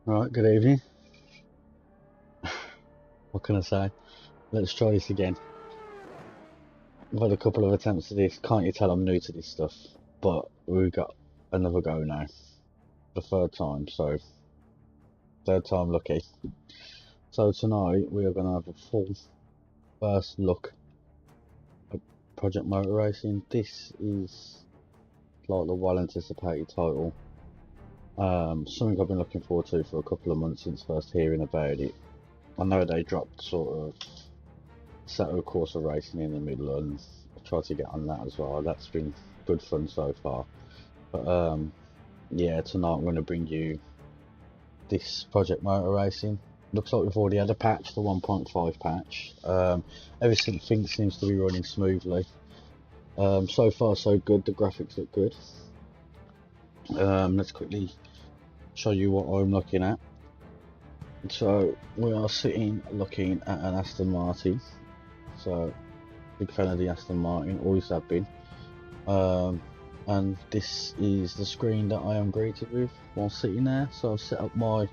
Right, good evening. What can I say? Let's try this again. I've had a couple of attempts at this. Can't you tell I'm new to this stuff? But we've got another go now. The third time, so third time lucky. So tonight we are going to have a full first look at Project Motor Racing. This is like the well anticipated title. Something I've been looking forward to for a couple of months since first hearing about it. I know they dropped sort of set a course of racing in the middle and I tried to get on that as well. That's been good fun so far. But yeah, tonight I'm going to bring you this Project Motor Racing. Looks like we've already had a patch, the 1.5 patch. Everything seems to be running smoothly. So far so good, the graphics look good. Let's quickly show you what I'm looking at. So we are looking at an Aston Martin. So big fan of the Aston Martin, always have been. And this is the screen that I am greeted with while sitting there. So I've set up my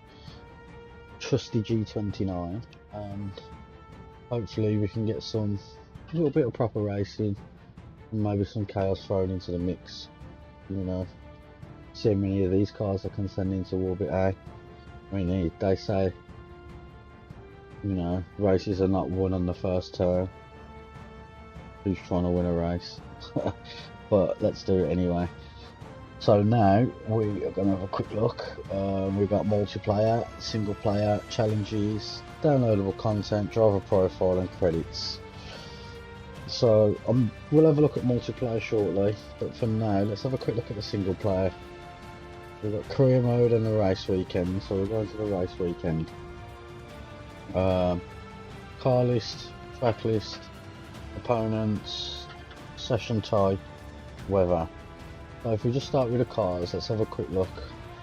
trusty G29 and hopefully we can get a little bit of proper racing and maybe some chaos thrown into the mix. You know, see how many of these cars I can send into orbit A. I mean, they say, you know, races are not won on the first turn. Who's trying to win a race? But let's do it anyway. So now we are going to have a quick look. We've got multiplayer, single player, challenges, downloadable content, driver profile and credits. So we'll have a look at multiplayer shortly, but for now let's have a quick look at the single player. We've got career mode and the race weekend, so we're going to the race weekend. Car list, track list, opponents, session type, weather. So if we just start with the cars, let's have a quick look.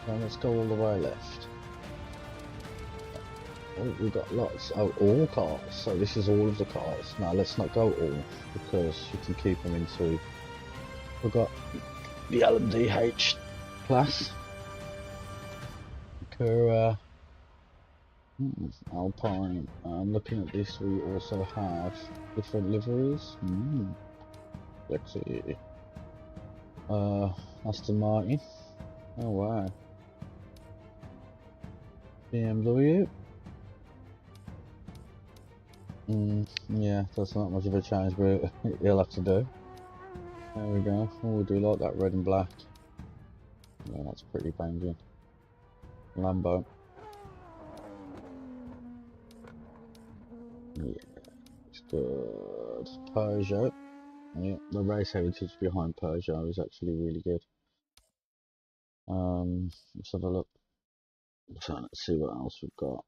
And let's go all the way left. Oh, we've got lots. Oh, all cars. So this is all of the cars. Now let's not go all because you can keep them in two. We've got the LMDH class, Acura, Alpine. Looking at this, we also have different liveries. Let's see. Aston Martin. Oh wow. BMW. Yeah, that's not much of a change, but you'll have to do. There we go. Oh, we do like that red and black. Yeah, that's pretty banging. Lambo. Yeah, it's good. Peugeot. Yeah, the race heritage behind Peugeot is actually really good. Let's have a look. So let's see what else we've got.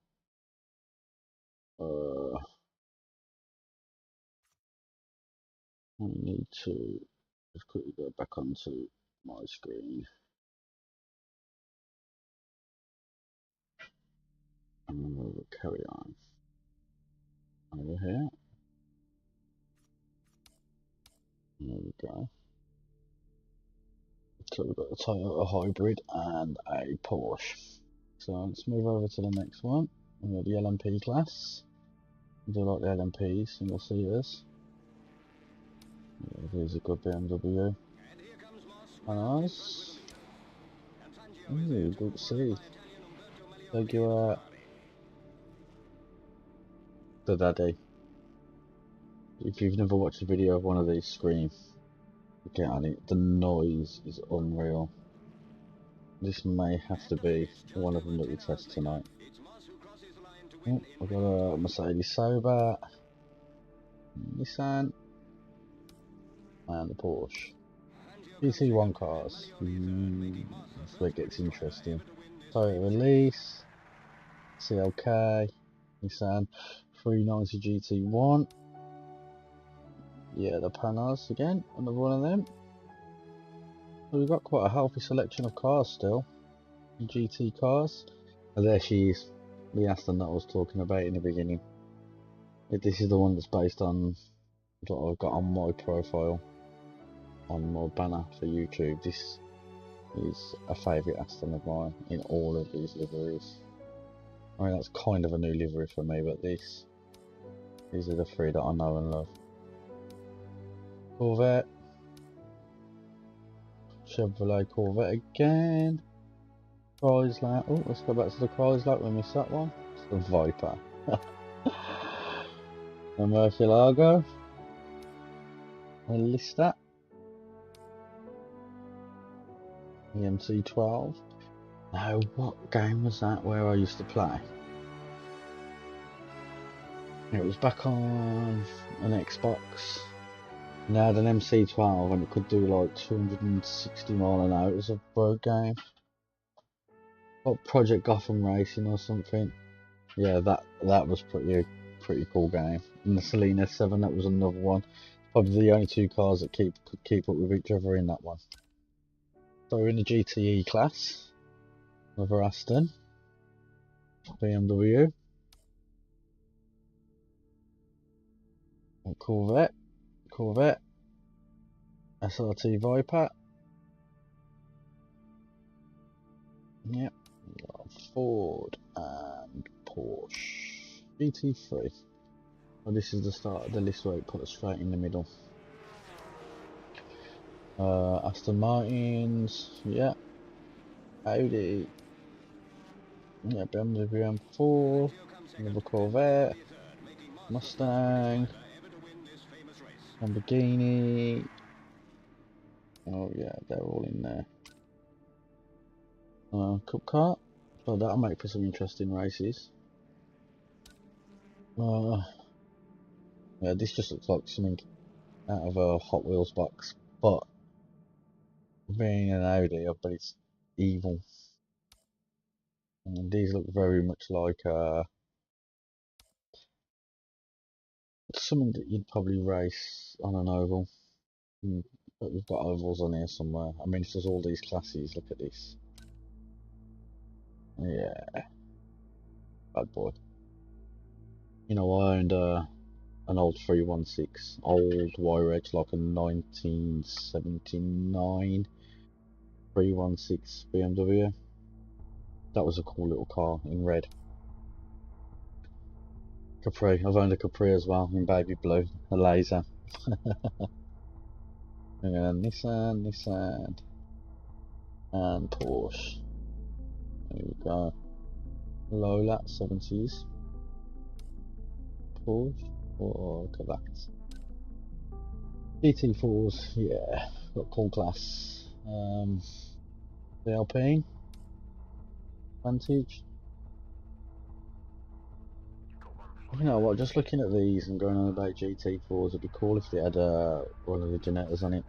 I need to just quickly go back onto my screen. And we'll carry on. Over here. There we go. So we've got a Toyota Hybrid and a Porsche. So let's move over to the next one. We've got the LMP class. I do like the LMPs, single seaters. Yeah, here's a good BMW. Nice. Ooh, good to see. Thank you, the daddy. If you've never watched a video of one of these scream, get on it. The noise is unreal. This may have to be one of them that we test tonight. Oh, I've got a Mercedes Sober, Nissan, and the Porsche. GT1 cars. That's where it gets interesting. Toyota Release, CLK, Nissan 390 GT1. Yeah, the Panas again, another one of them. So we've got quite a healthy selection of cars still. GT cars. And there she is, the Aston that I was talking about in the beginning. This is the one that's based on what I've got on my profile, on my banner for YouTube. This is a favourite Aston of mine in all of these liveries. I mean, that's kind of a new livery for me, but these are the three that I know and love. Corvette. Chevrolet Corvette again. Chrysler. Oh, let's go back to the Chrysler. We missed that one. It's the Viper. The Murcielago. A Lister. The MC12. Now, what game was that where I used to play? It was back on an Xbox. And they had an MC12 and it could do like 260 mile an hour. It was a road game. What, Project Gotham Racing or something. Yeah, that was pretty cool game. And the Selena 7, that was another one. Probably the only two cars that could keep up with each other in that one. So we're in the GTE class. Another Aston. BMW. Corvette. SRT Viper. Yep. Ford and Porsche. GT3. Well, this is the start of the list where it put us straight in the middle. Aston Martins. Yeah. Audi. Yeah, BMW M4. Another Corvette. Mustang. Lamborghini. Oh yeah, they're all in there. Cup car. So that'll make for some interesting races. Yeah, this just looks like something out of a Hot Wheels box, but being an Audi, I bet it's evil. And these look very much like something that you'd probably race on an oval. But we've got ovals on here somewhere. I mean, if there's all these classes, look at this. Yeah, bad boy. You know, I owned an old 316, old Y-Reg, like a 1979 316 BMW. That was a cool little car in red. Capri, I've owned a Capri as well in baby blue, a laser. And Nissan, and Porsche. There we go. Lola 70s. Porsche. Oh, look at that. GT4s, yeah, got cool class. The Alpine. Vantage. You know what, just looking at these and going on about GT4s, it'd be cool if they had one of the Genettas on it.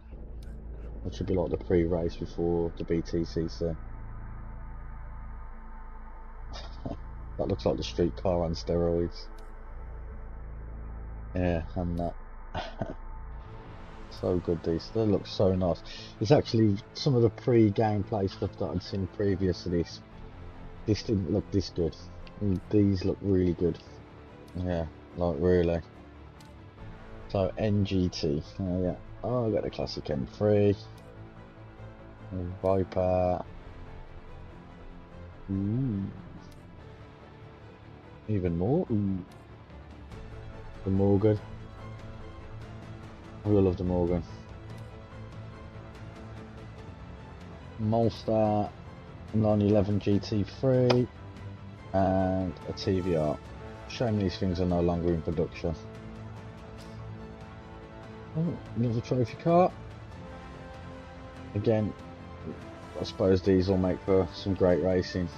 Which should be like the pre-race before the BTCC. That looks like the street car on steroids. Yeah, and that. So good, these. They look so nice. It's actually some of the pre-gameplay stuff that I'd seen previous to this. This didn't look this good. And these look really good. Yeah, like really. So NGT. Oh yeah. Oh, I got the classic M3. Viper. Even more. The Morgan. I love the Morgan. Molstar 911 GT3 and a TVR. Shame these things are no longer in production. Oh, another trophy car. Again, I suppose these will make for some great racing.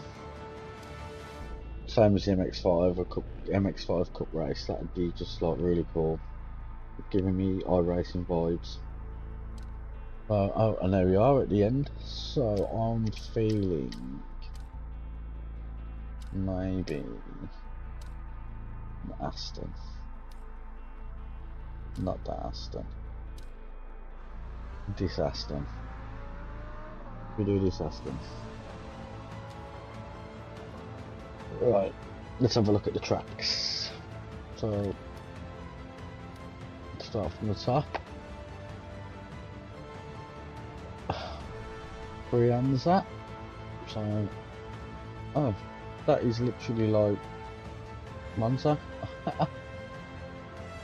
Same as the MX5 Cup race. That'd be just like really cool. Giving me iRacing vibes. Oh, and there we are at the end. So I'm feeling maybe Aston. Not that Aston. This Aston. We do this Aston. Right, let's have a look at the tracks. So start from the top. Brianza. So, oh, That is literally like Monza.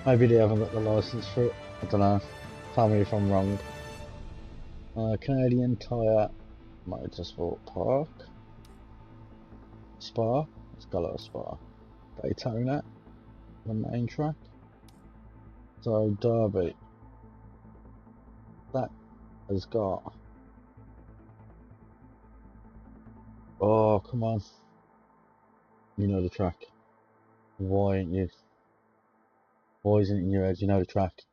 Maybe they haven't got the license for it. I don't know. Tell me if I'm wrong. Canadian Tire Motorsport Park. Spa. Let's go to Spa. Daytona. The main track. So Derby. That has got. Oh, come on. You know the track. Why ain't you? Why isn't it in your head? You know the track.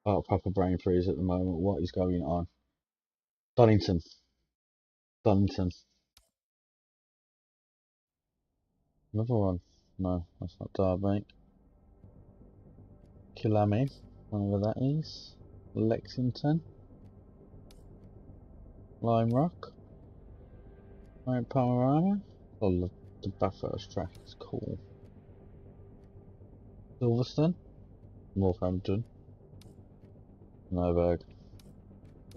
Oh, proper brain freeze at the moment. What is going on? Donington. Donington. Another one. No, that's not Derby. Killammy. Whatever that is. Lexington. Lime Rock. Mount Panorama. Oh, the Bathurst track is cool. Silverstone. Northampton. Nurburg.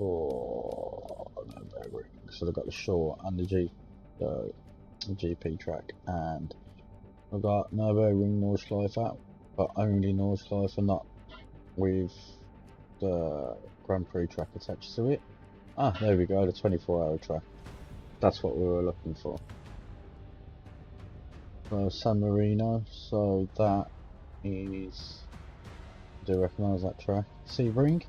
Oh, Nurburgring. So they've got the short and the GP track, and I've got Nurburgring Nordschleife, but only Nordschleife, not with the Grand Prix track attached to it. Ah, there we go, the 24-hour track. That's what we were looking for. So San Marino, so that is, do you recognise that track? Sebring.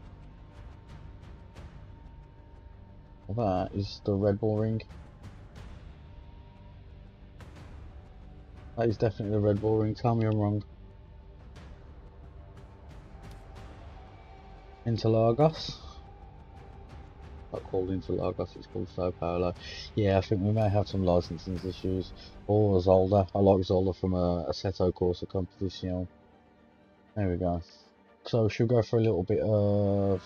That is the Red Bull Ring. That is definitely the Red Bull Ring, tell me I'm wrong. Interlagos. Not called Interlagos, it's called Sao Paulo. Yeah, I think we may have some licensing issues. Or Zolder. I like Zolder from a Assetto Corsa Competition. There we go. So should we go for a little bit of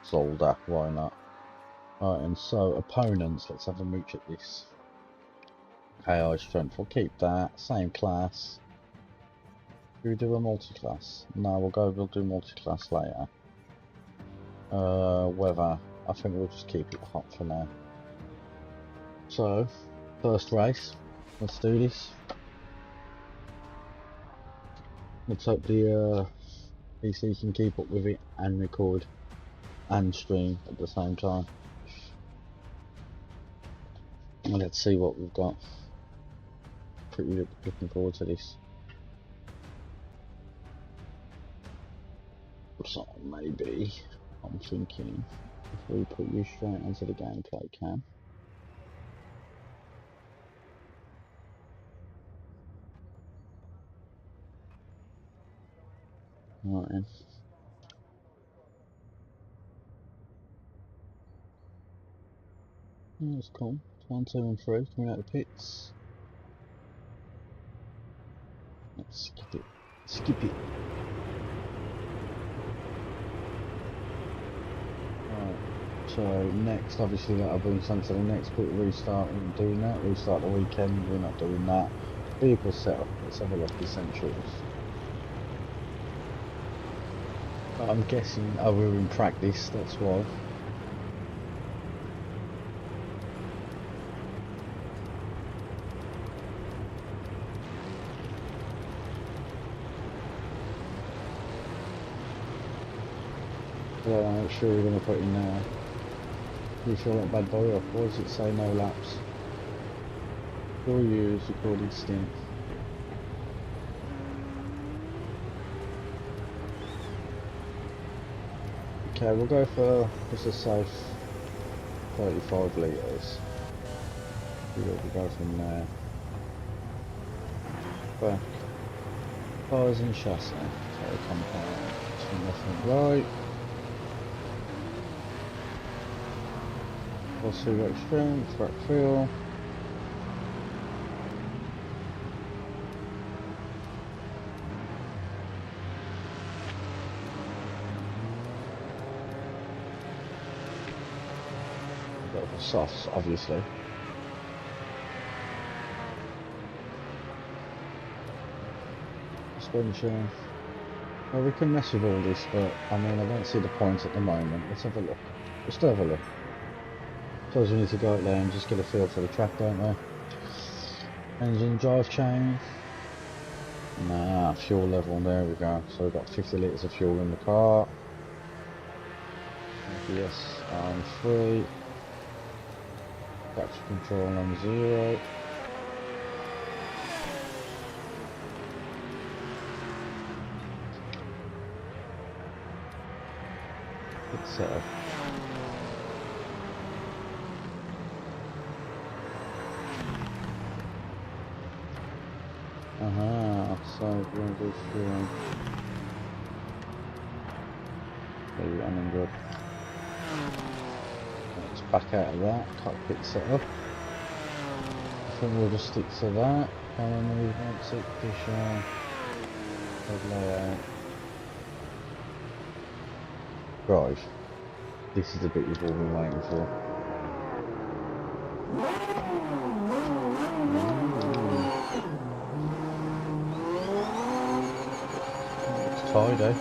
Zolder, why not? Right, and so opponents, let's have a mooch at this. AI strength, we'll keep that. Same class. Do we do a multi-class? No, we'll do multi-class later. Weather, I think we'll just keep it hot for now. So, first race, let's do this. Let's hope the PC can keep up with it and record and stream at the same time. And let's see what we've got. Pretty looking forward to this. So maybe I'm thinking if we put you straight onto the gameplay cam. Right then. Oh, that's cool. 1, 2 and 3 coming out of the pits. Let's skip it. Skip it. Right. So next, obviously that'll bring us on to the next bit. Restart. We're not doing that. Restart the weekend. We're not doing that. Vehicle setup. Let's have a look. Essentials. I'm guessing. Oh, we're in practice. That's why. Yeah, I'm not sure we're going to put in there. You feel like bad boy off. What does it say? No laps. Full use recorded stint. Okay, we'll go for just a safe 35 litres. See what we go from there. Back. Tyres and chassis. So compound. Swing left and right. We'll see what strength, track feel. Go for softs, obviously. Suspension. Well, we can mess with all this, but I mean, I don't see the point at the moment. Let's have a look. Let's have a look. Suppose we need to go out there and just get a feel for the track, don't we? Engine drive chain. Nah, fuel level, there we go. So we've got 50 litres of fuel in the car. ABS on 3. Traction control on 0. Good setup. So we're going to do fuel. 100. Let's back out of that. Cockpit setup. I think we'll just stick to that. Camera movement, seat position, head layout. Drive. This is the bit we've all been waiting for. It's tidy.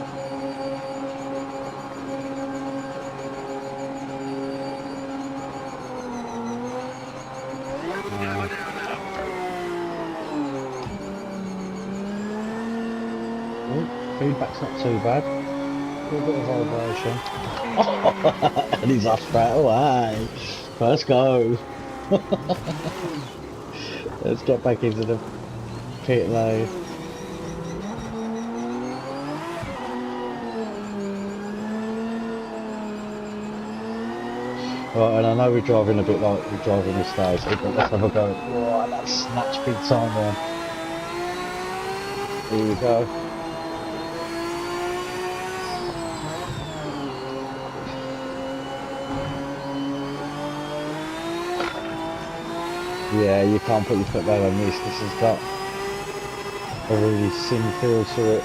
Feedback's not too bad. A little bit of vibration. And he's off straight away. Let's go. Let's get back into the pit lane. Right, and I know we're driving a bit like we're driving this stage, but let's have a go. Whoa, that snatch big time there. Here we go. Yeah, you can't put your foot down on this. This has got a really sin feel to it.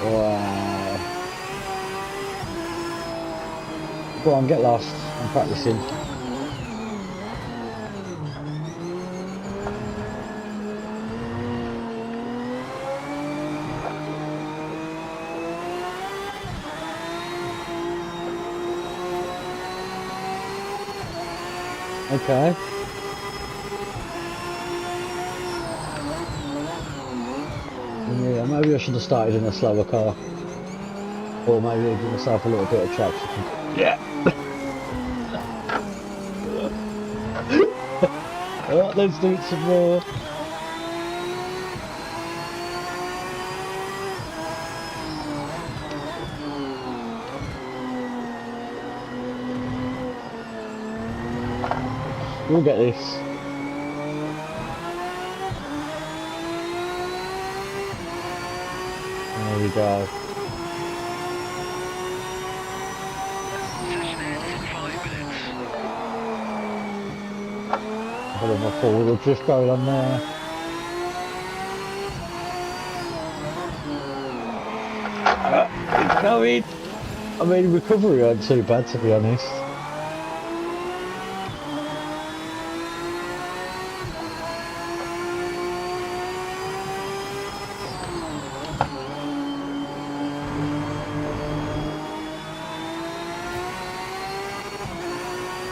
Wow. Go on, get lost. I'm practicing. Okay. Yeah, maybe I should have started in a slower car. Or maybe give myself a little bit of traction. Yeah. Oh, let's do it some more. We'll get this. There we go. A bit of a forward drift going on there. It's going. I mean, recovery ain't too bad, to be honest.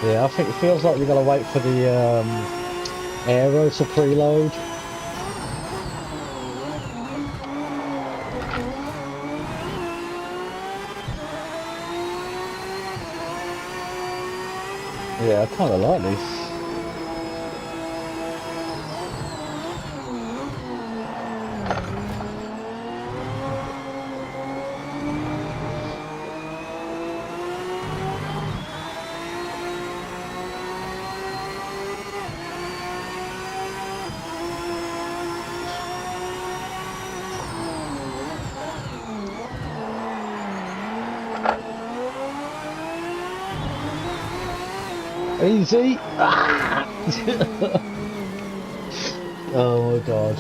Yeah, I think it feels like we've got to wait for the aero to preload. Yeah, I kind of like this. Easy. Oh my god.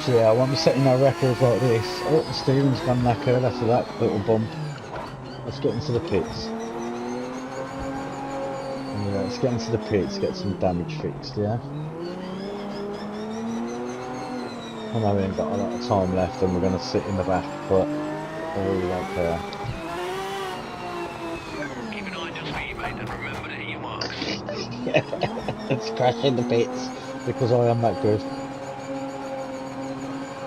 So yeah, I won't be setting no records like this. Oh, the steering's gone knackered after that little bump. Let's get into the pits. Yeah, let's get into the pits, get some damage fixed, yeah? I know we ain't got a lot of time left and we're going to sit in the back, but I really don't care. Keep an eye just for you, mate, and remember to hit your marks. Let's crash into bits because I am that good.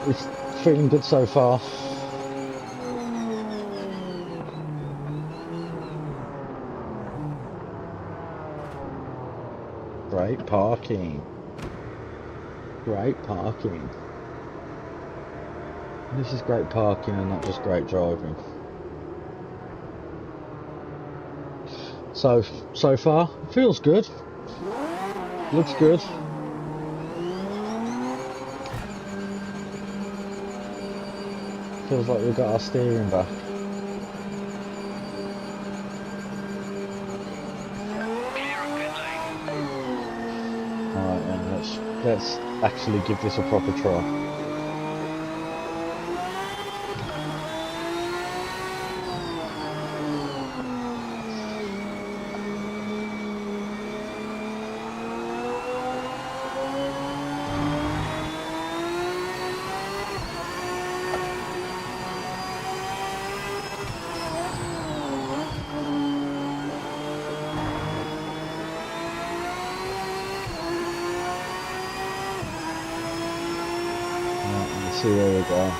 It's feeling good so far. Great parking. Great parking. This is great parking and not just great driving. So far, feels good. Looks good. Feels like we've got our steering back. Alright then, let's actually give this a proper try. See where we go.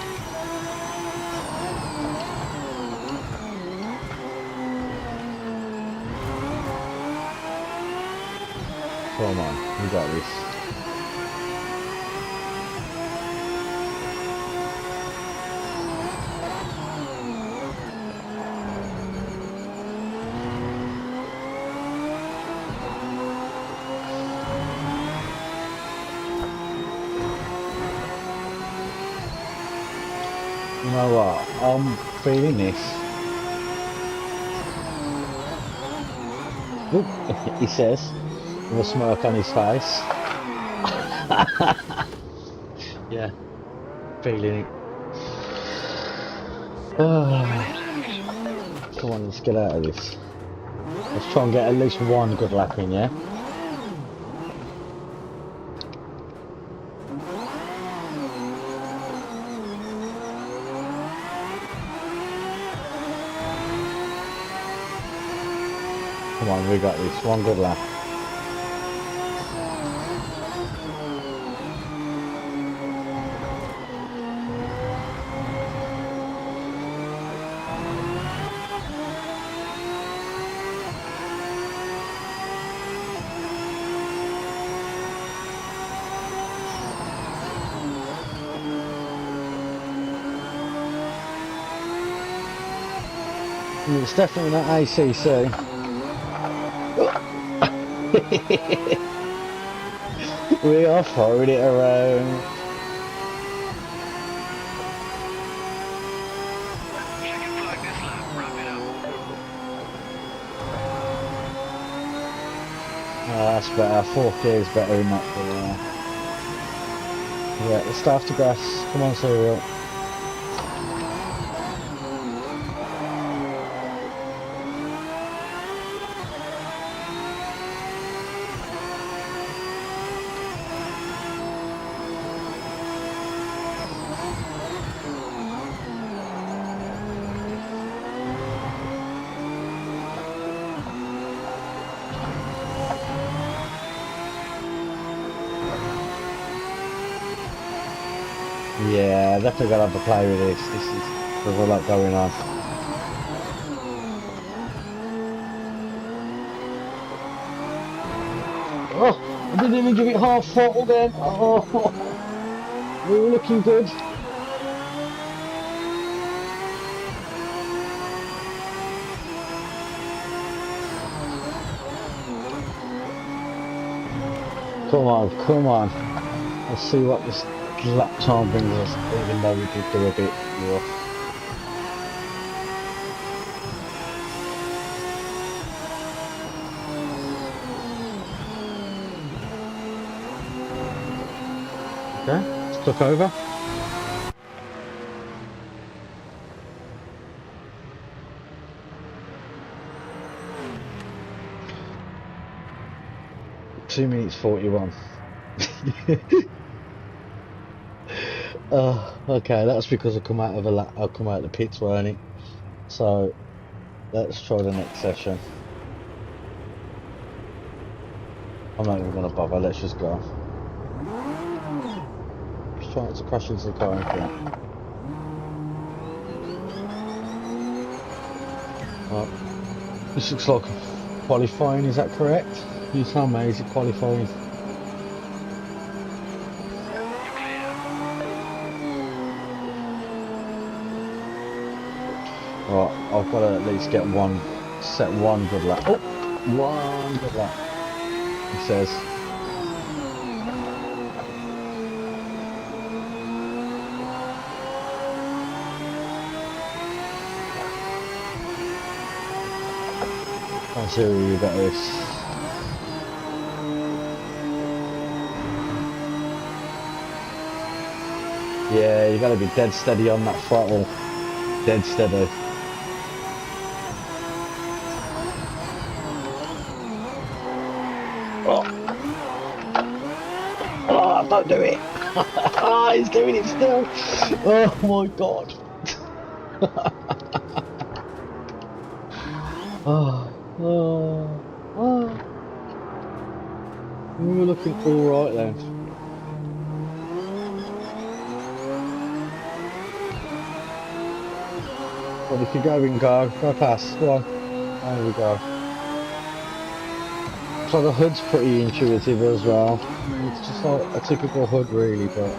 Come on, we got this. You know what? I'm feeling this. Oop, he says, with a smirk on his face. Yeah, feeling it. Come on, let's get out of this. Let's try and get at least one good lap in, yeah? Come on, we got this. One good lap. It's definitely not ACC. We are throwing it around. Checking flag this lap, wrap it up. Oh, that's better. Fourth gear is better in that. Yeah, let's start to grass. Come on, Serial. Yeah, definitely gotta have a play with this. There's a lot going on. Oh, I didn't even give it half throttle then. Oh, we were looking good. Come on, come on. Let's see what this lap time brings us, even though we did do a bit rough. Okay, let's look over. £2:41. Okay, that's because I come out of I come out of the pits, weren't it? So let's try the next session. I'm not even gonna bother. Let's just go. Just try not to crash into the car in front. Right. This looks like qualifying. Is that correct? You tell me. Is it qualifying? Right, I've got to at least get set one good lap. Oh, one good lap. It says. I'll see who you got this. Yeah, you got to be dead steady on that throttle. Dead steady. Oh, oh don't do it. Oh, he's doing it still. Oh my god. Oh. We were looking alright then. Well, if you go past. Go on. There we go. So the hood's pretty intuitive as well. It's just like a typical hood really, but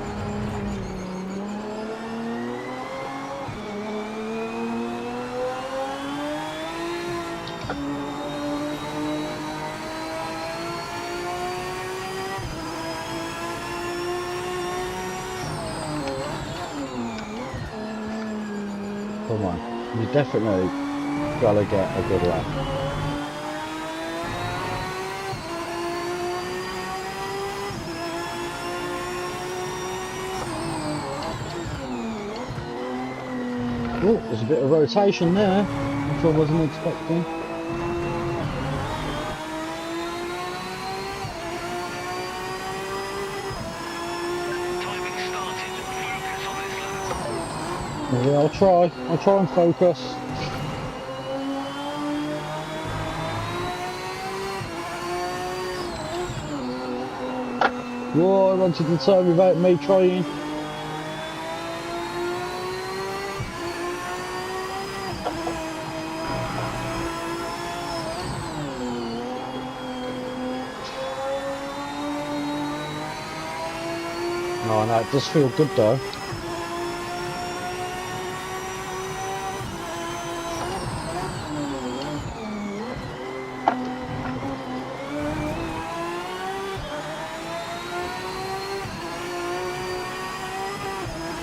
come on. You definitely gotta get a good lap. Oh, there's a bit of rotation there, which I wasn't expecting. Yeah, I'll try and focus. Whoa, I wanted to turn without me trying. No, no, it does feel good though.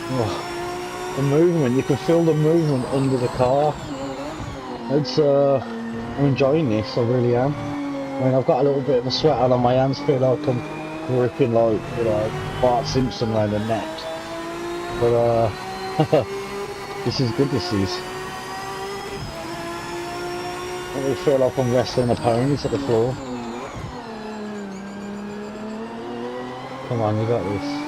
Oh, the movement, you can feel the movement under the car. It's I'm enjoying this, I really am. I mean, I've got a little bit of a sweat on my hands, feel like I'm gripping like, you know, Bart Simpson around the neck. But this is good, this is. I really feel like I'm wrestling a pony to the floor. Come on, you got this.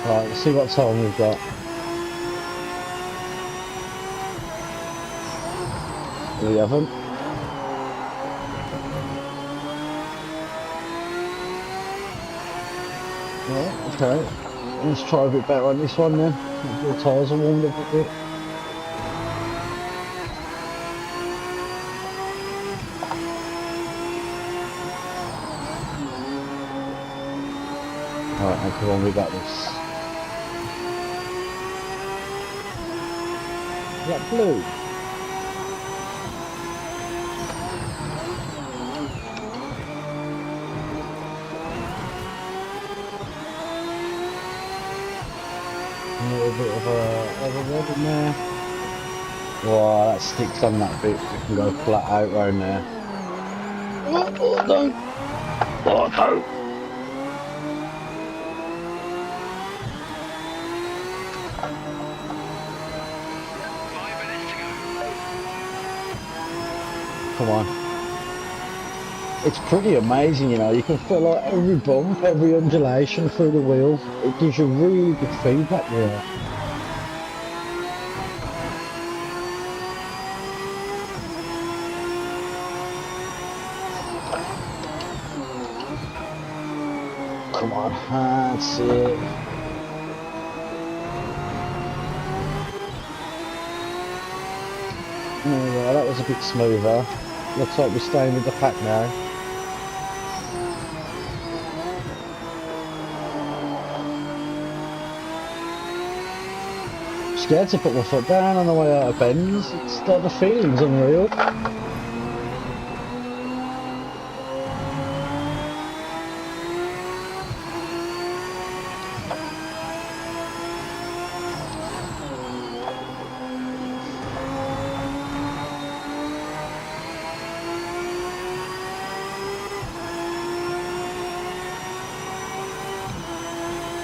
Right, let's see what time we've got. We haven't. Right, okay. Let's try a bit better on this one then. The tyres are warmed up a bit. Alright, come on, we got this. Is that blue? A little bit of a red in there. Wow, that sticks on that bit. We can go flat out round there. Oh, don't! Oh, don't! 5 minutes to go. Come on. It's pretty amazing, you know. You can feel like every bump, every undulation through the wheel. It gives you really good feedback, yeah. Come on, that's it. Yeah, that was a bit smoother. Looks like we're staying with the pack now. Scared to put my foot down on the way out of bends. It's like the feeling's unreal.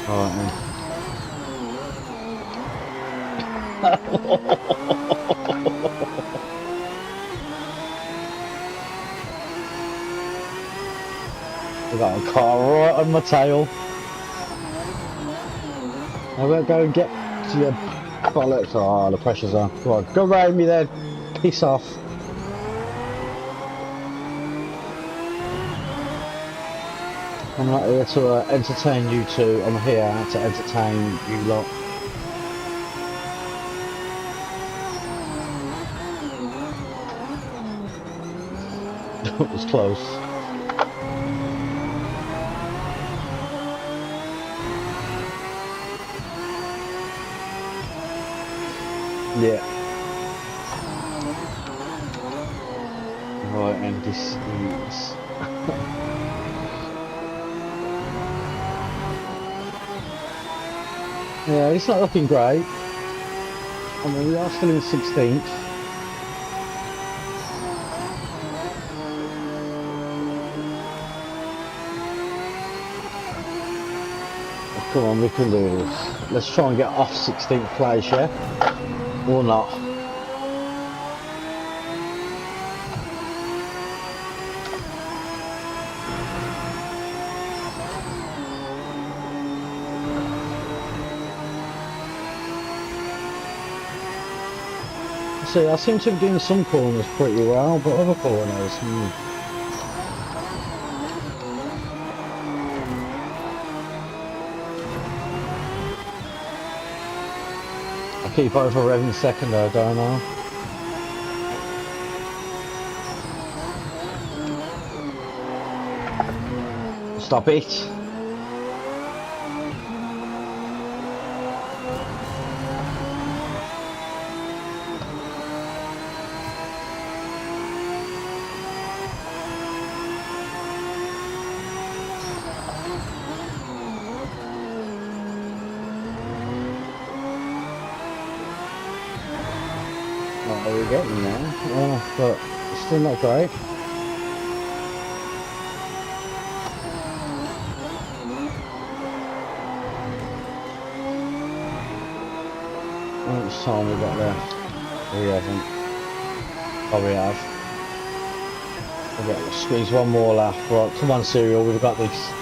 Alright then. I got a car right on my tail. I better go and get to your bollocks. Oh, the pressure's on. Come on, go round me then. Piss off. I'm not here to entertain you two. I'm here to entertain you lot. It was close. Yeah. Right, and this is... yeah, it's not looking great. I mean, we are still in 16th. Come on, we can do this. Let's try and get off 16th place, yeah? Or not. See, I seem to be doing some corners pretty well, but other corners, I keep over revving second though, don't I? Stop it! What are we getting there? Oh, but it's still not great. How much time we got left? We haven't. Oh, we have. Okay, squeeze one more lap. Right, come on, Serial, we've got this.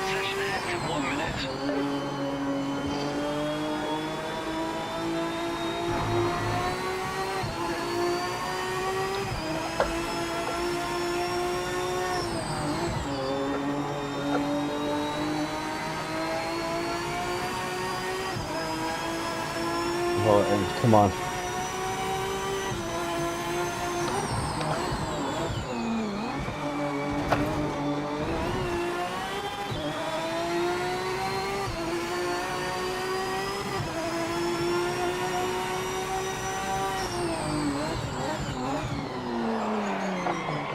Session ends in 1 minute. Right, then, come on.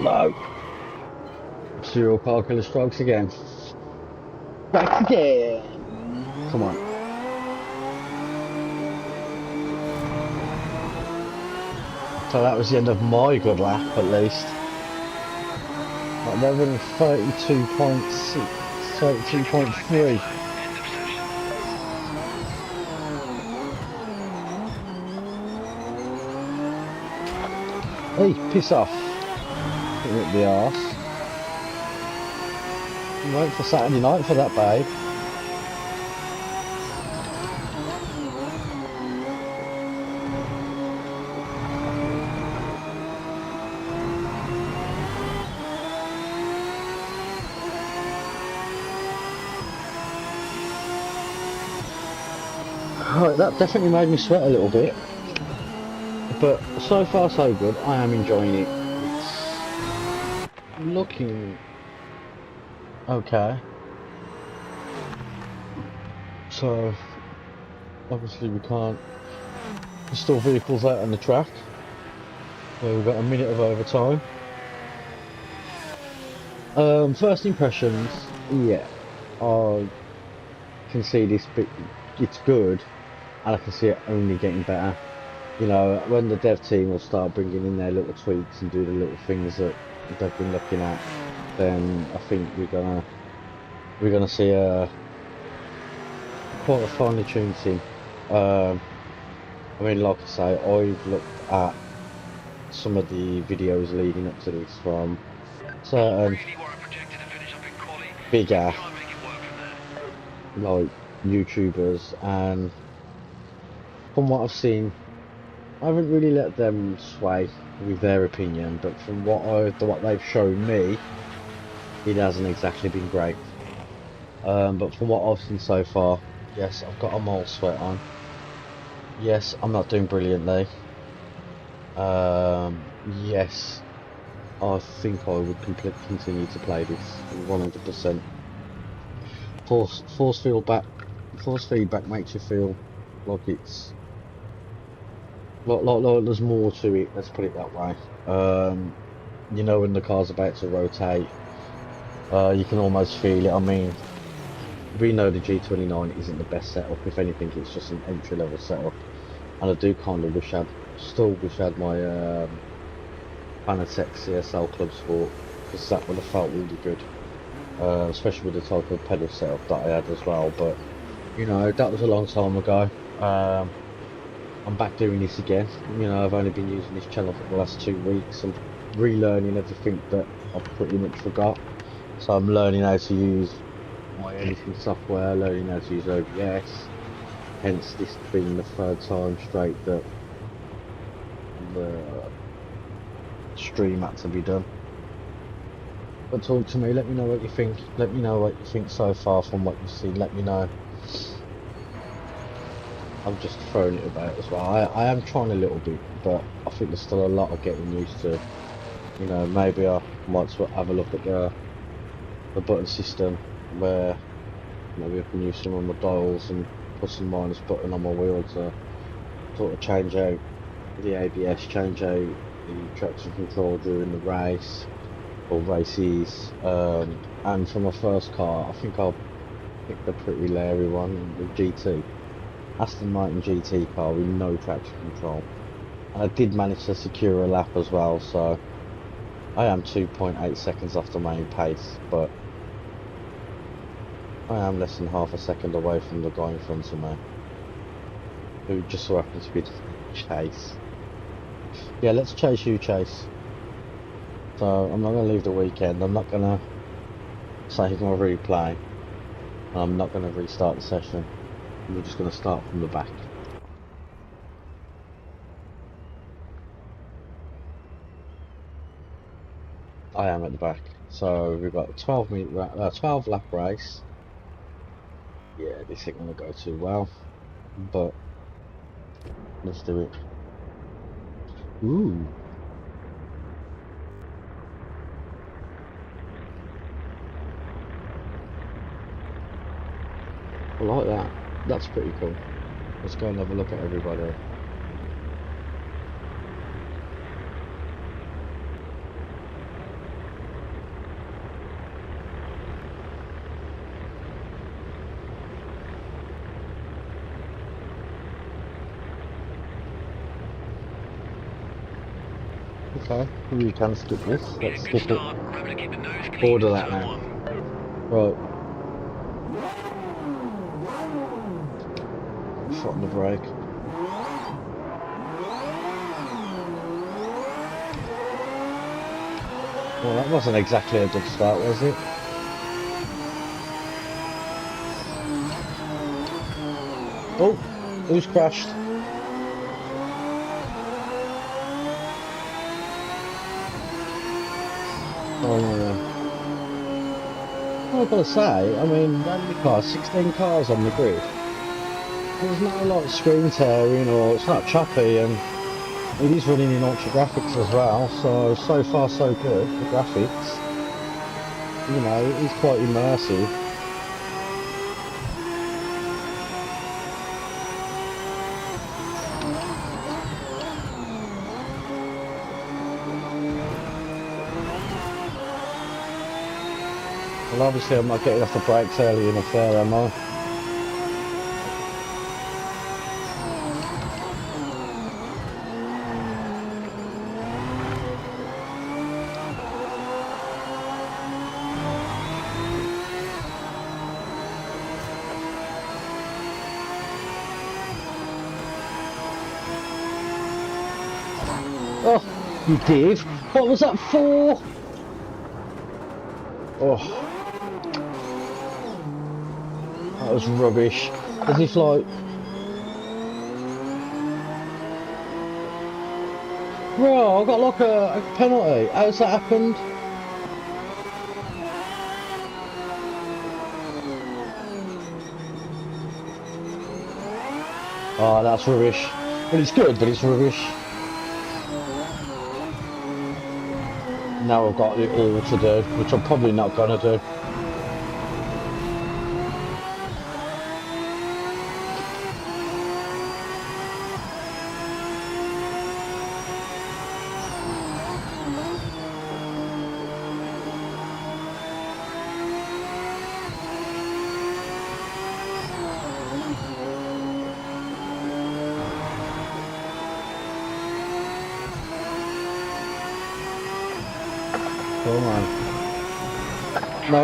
No. SerialCarKiller strikes again. Back again. Come on. So that was the end of my good lap, at least. Like they're running 32.6, 32.3. End of session. Hey, piss off. Hit me up the arse. Wait for Saturday night for that, babe. Right, that definitely made me sweat a little bit. But so far so good. I am enjoying it. It's looking okay. So obviously we can't install vehicles out on the track. So we've got a minute of overtime. First impressions, yeah. I can see this bit, it's good, and I can see it only getting better. You know, when the dev team will start bringing in their little tweaks and do the little things that they've been looking at, then I think we're gonna see quite a finely tuned team. I mean, like I say, I've looked at some of the videos leading up to this from certain Really where I projected to finish up in quali. bigger Try and make it work from there. like YouTubers, and from what I've seen, I haven't really let them sway with their opinion, but from what they've shown me, it hasn't exactly been great. But from what I've seen so far, yes, I've got a mole sweat on. Yes, I'm not doing brilliantly. Yes, I think I would continue to play this 100%. Force feedback makes you feel like it's like there's more to it. Let's put it that way. You know, when the car's about to rotate, you can almost feel it. I mean, we know the G29 isn't the best setup. If anything, it's just an entry-level setup, and I do kind of still wish I had my Fanatec CSL Club Sport, because that would have felt really good, especially with the type of pedal setup that I had as well. But you know, that was a long time ago. I'm back doing this again. You know, I've only been using this channel for the last 2 weeks. I'm relearning everything that I've pretty much forgot. So I'm learning how to use my editing software, learning how to use OBS. Hence this being the 3rd time straight that the stream had to be done. But talk to me, let me know what you think. Let me know what you think so far from what you've seen. Let me know. I'm just throwing it about as well. I am trying a little bit, but I think there's still a lot of getting used to. You know, maybe I might have a look at the button system, where maybe I can use some of my dials and plus and minus button on my wheel to sort of change out the ABS, change out the traction control during the race or races. And for my first car, I think I'll pick the pretty Larry one, the GT. Aston Martin GT car with no traction control. And I did manage to secure a lap as well, so I am 2.8 seconds off the main pace, but I am less than half a second away from the guy in front of me, who just so happens to be Chase. Yeah, let's chase you, Chase. So I'm not going to leave the weekend. I'm not going to say he's going to replay. I'm not going to restart the session. We're just going to start from the back. I am at the back. So we've got a 12 lap race. Yeah, this ain't going to go too well, but let's do it. Ooh. I like that. That's pretty cool. Let's go and have a look at everybody. Okay, you can skip this. Yeah, Let's good skip it. start. Remember to keep the nose bored of that now. Right. Foot on the brake. Well, that wasn't exactly a good start, was it? Oh, who's crashed? Oh no. Well, I've got to say, I mean, how many cars? 16 cars on the grid. There's no like screen tearing or it's not choppy, and it is running in ultra graphics as well. So far so good. The graphics, you know, it is quite immersive. Well, obviously I'm not getting off the brakes early enough there, am I? Oh, you did? What was that for? Oh, that was rubbish. As if like... Bro, I got like a penalty. How's that happened? Oh, that's rubbish. But it's good, but it's rubbish. Now I've got it all to do, which I'm probably not gonna do. Come on. No.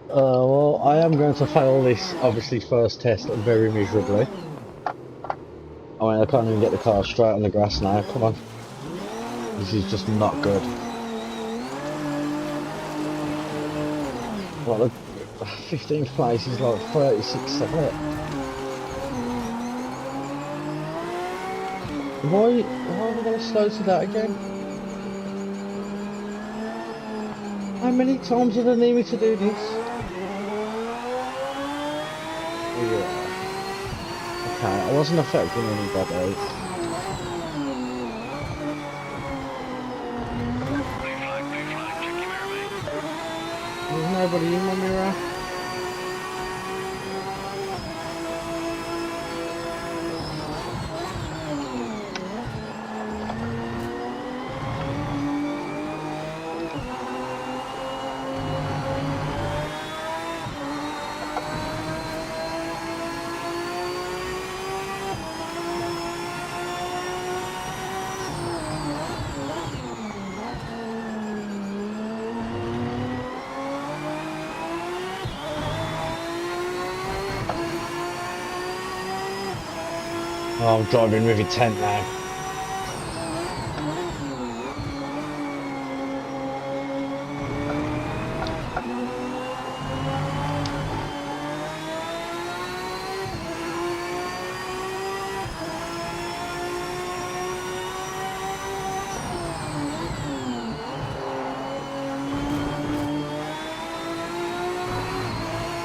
Well, I am going to fail this, obviously, first test very miserably. I mean, I can't even get the car straight on the grass now, come on. This is just not good. Well, the 15th place is like 36 seconds. Why am I going to slow to that again? How many times did I need me to do this? Yeah. Okay, I wasn't affecting anybody. There's nobody in my mirror. Oh, I'm driving with intent now.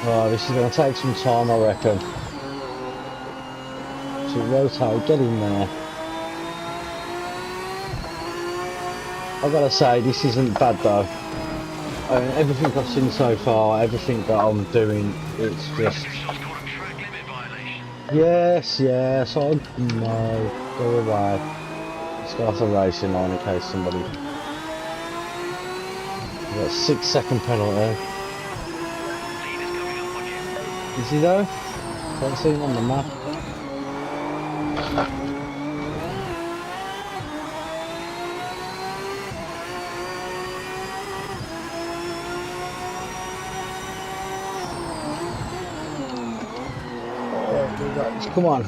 Oh, this is going to take some time, I reckon. To rotate, get in there. I've got to say, this isn't bad though. I mean, everything I've seen so far, everything that I'm doing, it's just... Yes, I no, go away. Let's go off the racing line in case somebody... We've got a 6-second penalty. Is he though? Can't see him on the map. Oh, come on.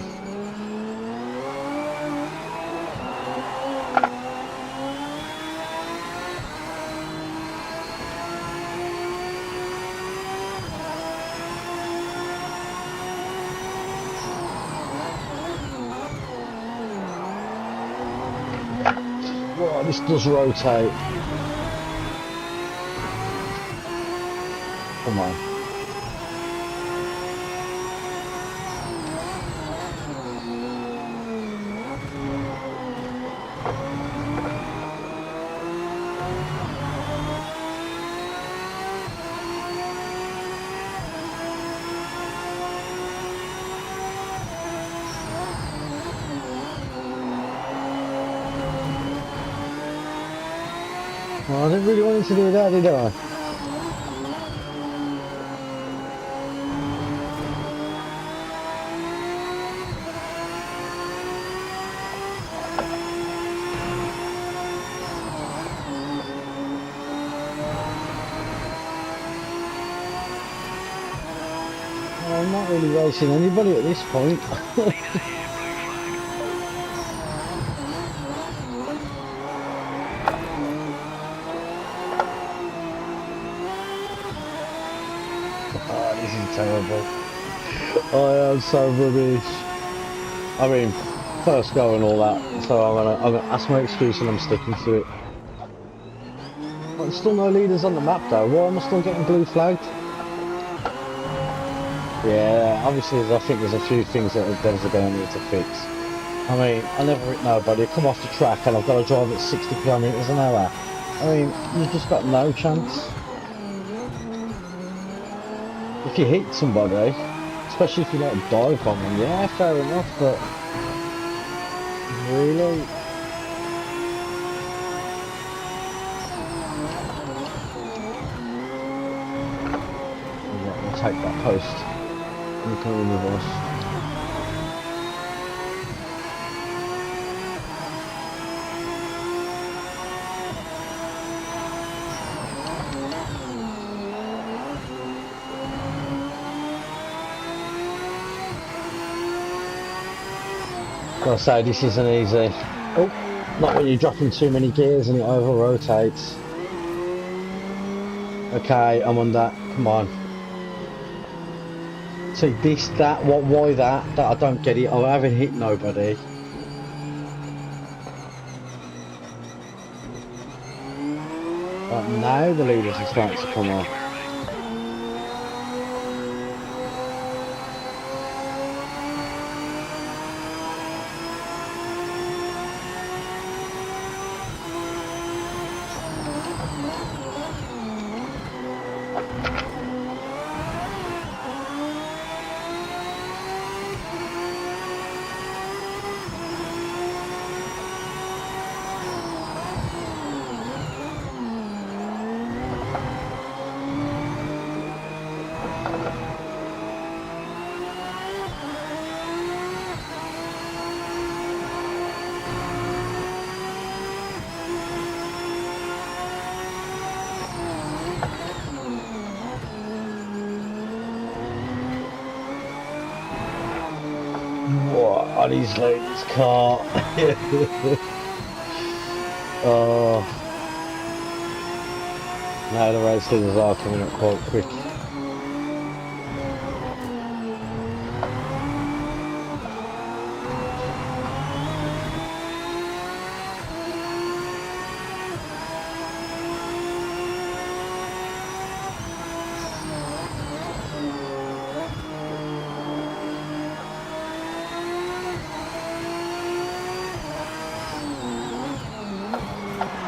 Whoa, this does rotate. Come on. Well, I didn't really want him to do that, did I? Well, I'm not really racing anybody at this point. Oh, this is terrible. I am so rubbish. I mean, first go and all that, so I'm gonna that's my excuse and I'm sticking to it. But there's still no leaders on the map though. Why am I still getting blue flagged? Yeah, obviously I think there's a few things that the devs are going to need to fix. I mean, I never hit nobody, come off the track and I've got to drive at 60 kilometers an hour. I mean, you've just got no chance. If you hit somebody, especially if you like dive bomb them, yeah, fair enough, but really? Yeah, we'll take that post. You can remove us. Gotta say, this isn't easy. Oh, not when you're dropping too many gears and it over rotates. Okay, I'm on that. Come on. See this, that, what, why that? That I don't get it. I haven't hit nobody. But now the leaders are starting to come on. What are these ladies' car? Oh, now the race leaders are coming up quite quick.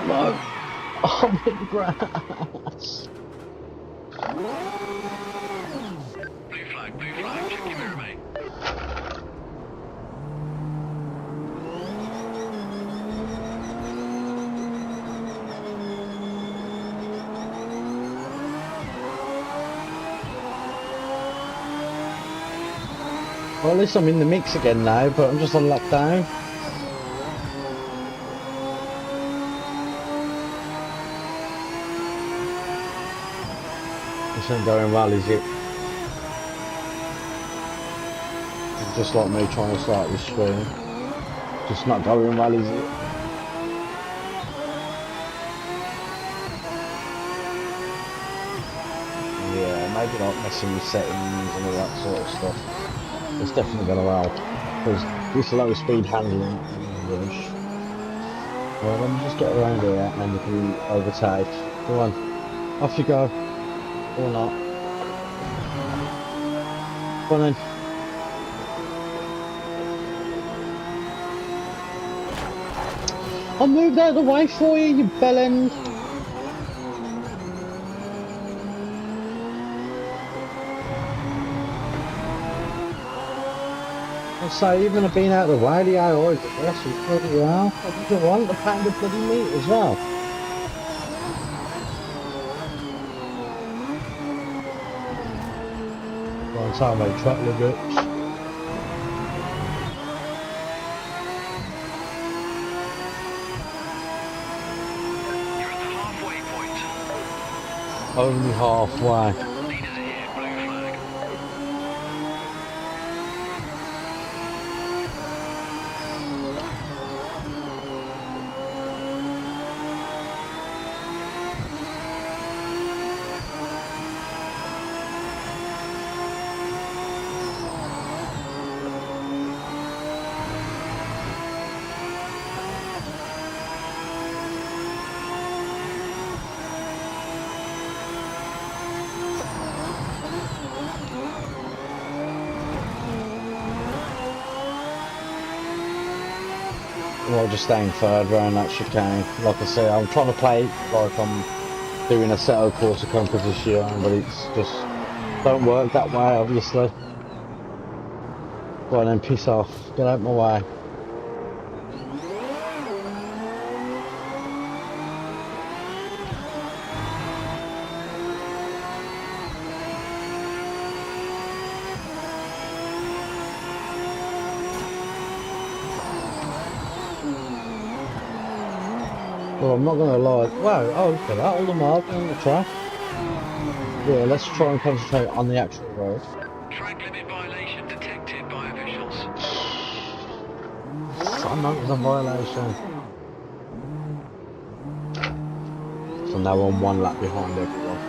No, I'm in the grass. Blue flag, check your mirror, mate. Well, at least I'm in the mix again now, but I'm just on lap down. This ain't going well, is it? It's just like me trying to start this stream. Just not going well, is it? Yeah, maybe not messing with settings and all that sort of stuff. It's definitely going to help. Because this low speed handling in the rush. Well, let me just get around here and then we can overtake. Go on, off you go. Or not. Go on then. I'll move out of the way for you, you bellend. I'll say, even have been out of the way, the AI is aggressive, bloody hell. What do you want? The pound of bloody meat as well. Go on, tell me, truck limits. You're at the halfway point. Only halfway. Leaders ahead, blue flag. Well, just staying third round that chicane. Like I say, I'm trying to play it like I'm doing a Settle quarter competition, but it's just don't work that way, obviously. Go on then, piss off. Get out my way. Well, I'm not gonna lie. Wow, oh look at that, all the marbles on the track. Yeah, let's try and concentrate on the actual road. Track limit violation detected by officials. I know it was a violation. So now I'm one lap behind everyone.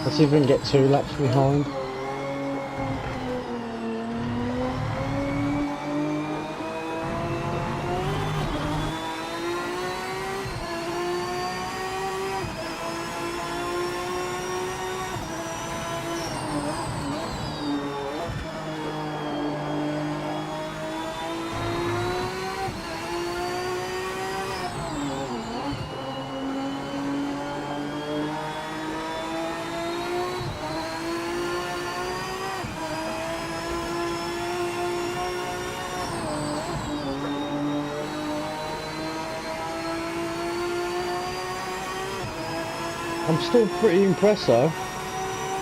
Let's see if we can get 2 laps behind. I'm still pretty impressed though,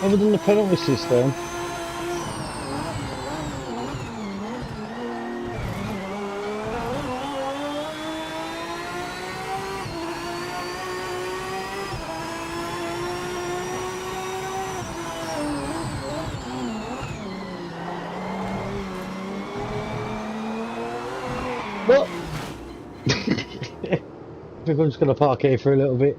other than the penalty system. But I think I'm just going to park here for a little bit.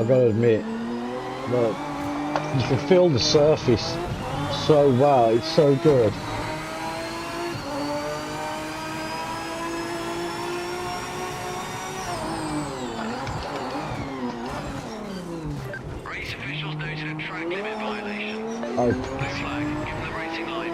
I've got to admit, look, you can feel the surface so well, it's so good. Race officials noted a track limit violation. Oh, Blue flag. flag. Give them the racing line.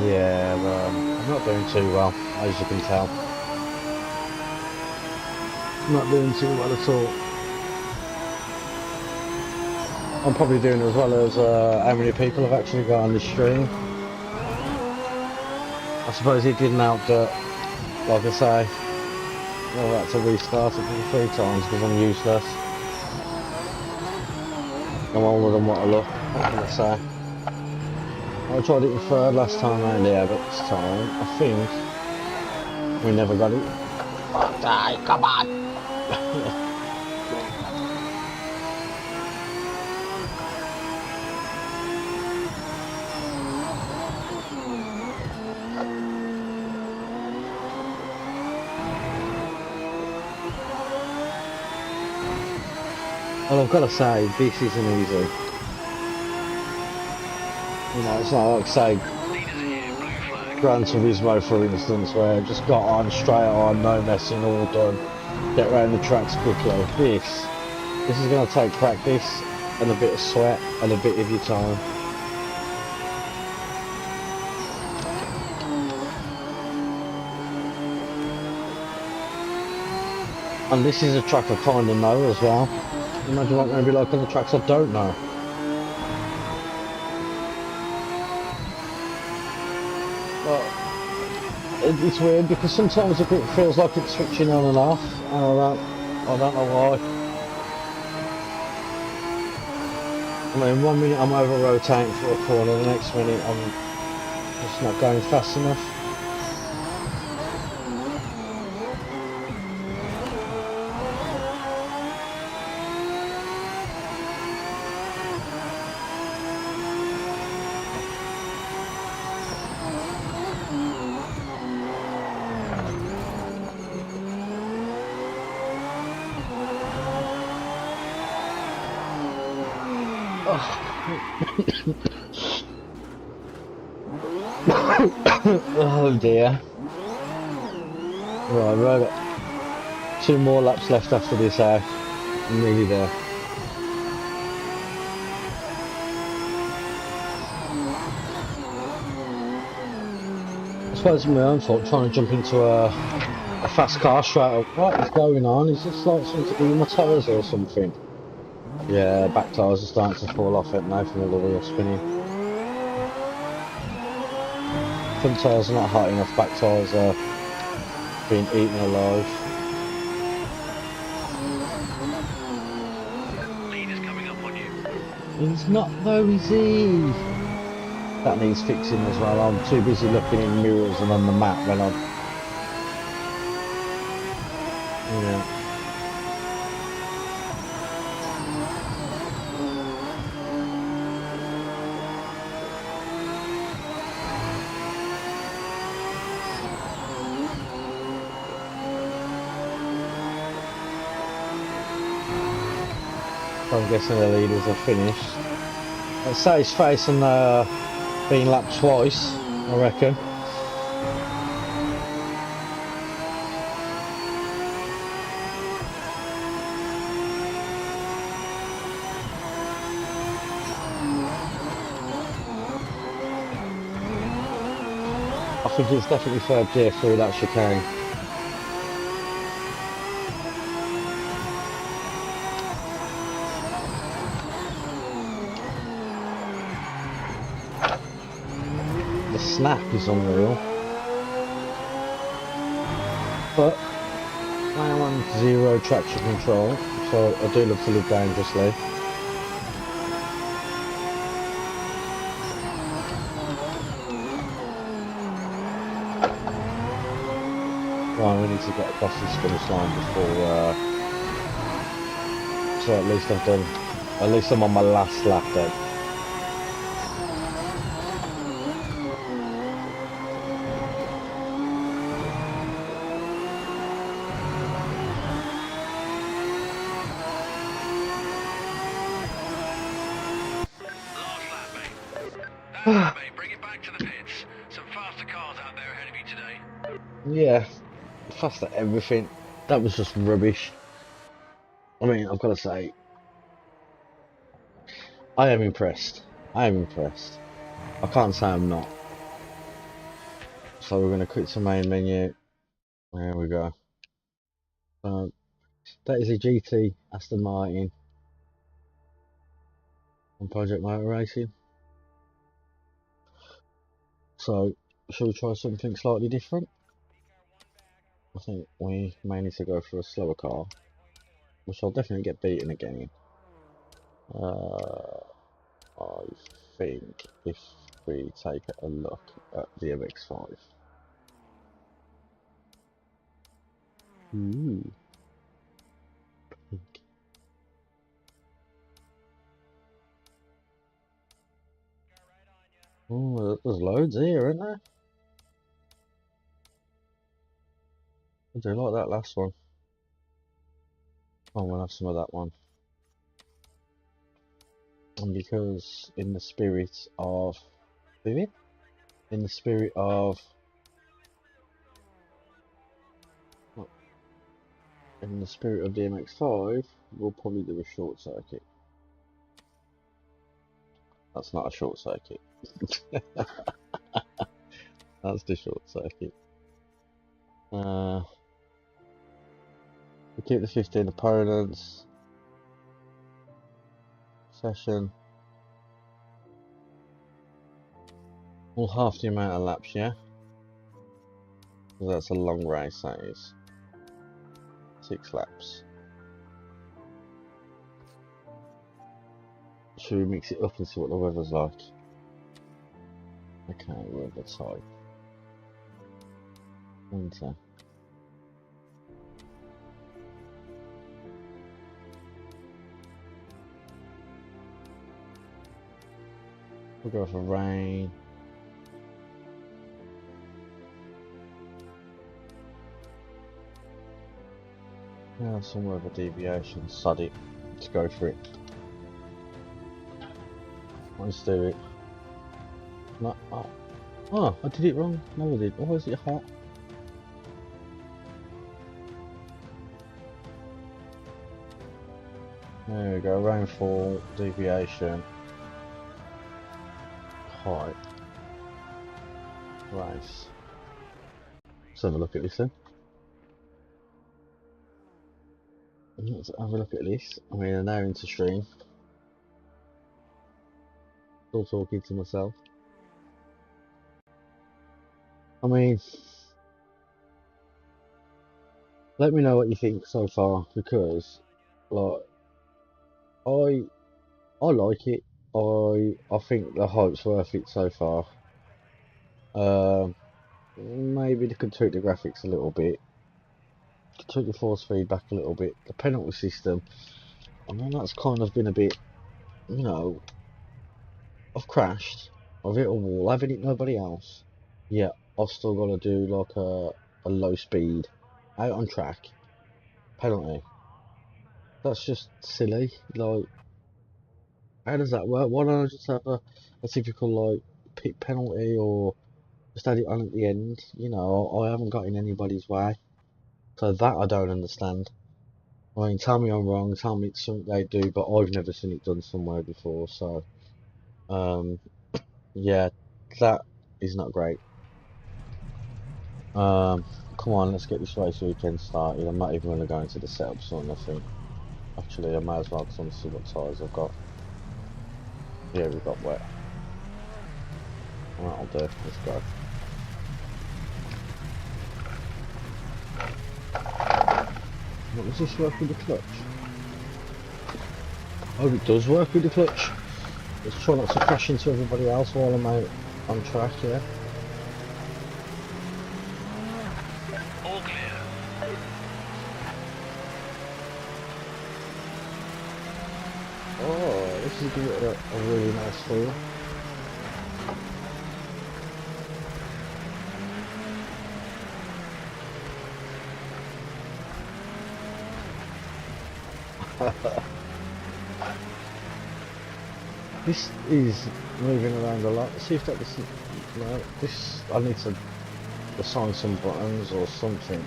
Yeah, I'm not doing too well, as you can tell. Not doing too well at all. I'm probably doing as well as how many people have actually got on the stream. I suppose it didn't help that, like I say, I've had to restart it 3 times because I'm useless. I'm older than what I look, what can I say? I tried it in third last time round here, but this time, I think, we never got it. Die, come on! Well, I've got to say, this isn't easy. You know, it's not like, say, Gran Turismo, for instance, where I just got on, straight on, no messing, all done, get around the tracks quickly. This is going to take practice, and a bit of sweat, and a bit of your time. And this is a track I kind of know as well. Imagine what it's going to be like on the tracks I don't know. But it's weird because sometimes it feels like it's switching on and off, and I don't know why. I mean, 1 minute I'm over rotating for a corner, the next minute I'm just not going fast enough. Oh dear. Right, we've got 2 more laps left after this hour. I'm nearly there. I suppose it's my own fault trying to jump into a fast car straight up. What is going on? Is this like something to do with my tyres or something? Yeah, back tyres are starting to fall off it now from all the wheel spinning. Front tyres are not hot enough, back tyres are being eaten alive. Leader's coming up on you. He's not though, is he? That needs fixing as well. I'm too busy looking in mirrors and on the map when I'm... Yeah. I'm guessing the leaders are finished. I'd say he's facing being lapped twice, I reckon. I think it's definitely third gear through that chicane. The snap is unreal, but I am on 0 traction control, so I do look to live dangerously. Right, we need to get across this finish line before So at least I've done, at least I'm on my last lap then. Last lap, mate. That's it, mate. Bring it back to the pits. Some faster cars out there ahead of you today. Yeah, fast at everything. That was just rubbish. I mean, I've got to say, I am impressed. I am impressed. I can't say I'm not. So we're going to quit the main menu. There we go. That is a GT Aston Martin on Project Motor Racing. So, shall we try something slightly different? I think we may need to go for a slower car, which I'll definitely get beaten again. I think if we take a look at the MX-5. Ooh. Pink. Oh, there's loads here, isn't there? I do like that last one. Oh, we'll have some of that one. And because in the spirit of... In the spirit of... In the spirit of the MX-5, we'll probably do a short circuit. That's not a short circuit. That's the short circuit. We keep the 15 opponents. Session. Well, half the amount of laps, yeah? Because that's a long race, that is. 6 laps. Should we mix it up and see what the weather's like? Okay, weather type. Winter. We'll go for rain. Yeah, some weather deviation. Sod it. Let's go for it. Let's do it. No, oh, I did it wrong. No, I did. Oh, is it hot? There we go. Rainfall, deviation, height, race. Let's have a look at this then. Let's have a look at this. I mean, I'm now into stream. Still talking to myself. I mean, let me know what you think so far, because like I like it. I think the hype's worth it so far. Maybe they could tweak the graphics a little bit, tweak the force feedback a little bit. The penalty system, I mean, that's kind of been a bit, you know, I've crashed, I've hit a wall, I've hit nobody else. Yeah, I've still got to do like a low speed, out on track, penalty. That's just silly. Like, how does that work? Why don't I just have a typical like pit penalty, or just add it on at the end? You know, I haven't got in anybody's way. So that I don't understand. I mean, tell me I'm wrong, tell me it's something they do, but I've never seen it done somewhere before, so yeah, that is not great. Come on, let's get this race weekend started. I'm not even going to go into the setups or nothing. Actually, I might as well, because I want to see what tyres I've got. Yeah, we've got wet. That'll do, let's go. What, does this work with the clutch? Oh, it does work with the clutch. Let's try not to crash into everybody else while I'm out on track, yeah? All clear. to give it a really nice feel. This is moving around a lot. See if that doesn't. No, this. I need to assign some buttons or something.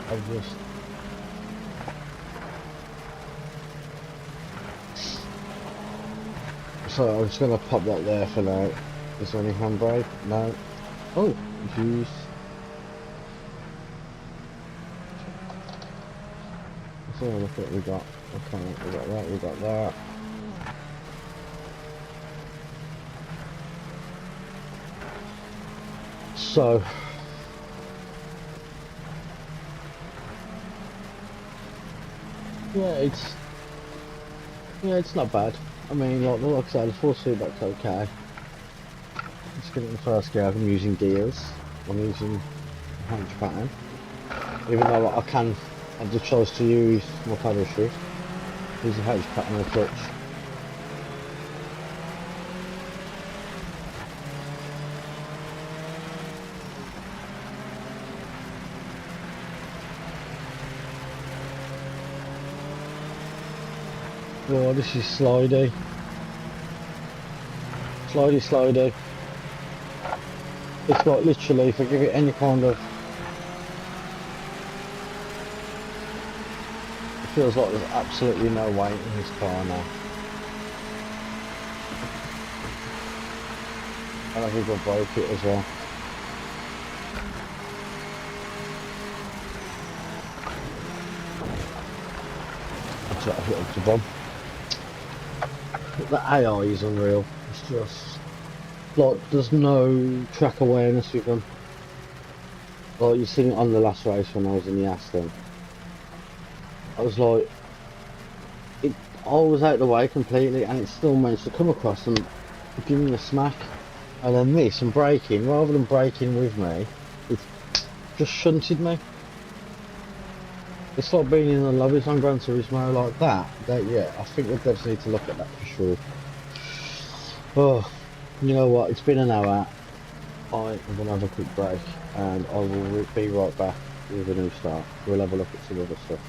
I've just. So I'm just gonna pop that there for now. Is there any handbrake? No. Oh, juice. Let's have a look at what we got. Okay, we got that, we got that. So yeah, it's not bad. I mean, like I said, the force feedback's okay. Let's get it in the first gear. I'm using gears. I'm using a H pattern. Even though I can have the choice to use my paddle shift, use the H pattern or clutch. Oh, this is slidey. Slidey. It's like literally, if I give it any kind of... It feels like there's absolutely no weight in this car now. And I think I'll break it as well. That's what I hit up the bomb. The AI is unreal. It's just like there's no track awareness with them. Like you seen it on the last race when I was in the Aston. I was like, I was out the way completely, and it still managed to come across and give me a smack, and then this and braking rather than braking with me, it just shunted me. It's like being in the lobbies on Gran Turismo like that. Yeah, I think we definitely need to look at that for sure. Oh, you know what? It's been an hour. I am going to have a quick break, and I will be right back with a new start. We'll have a look at some other stuff.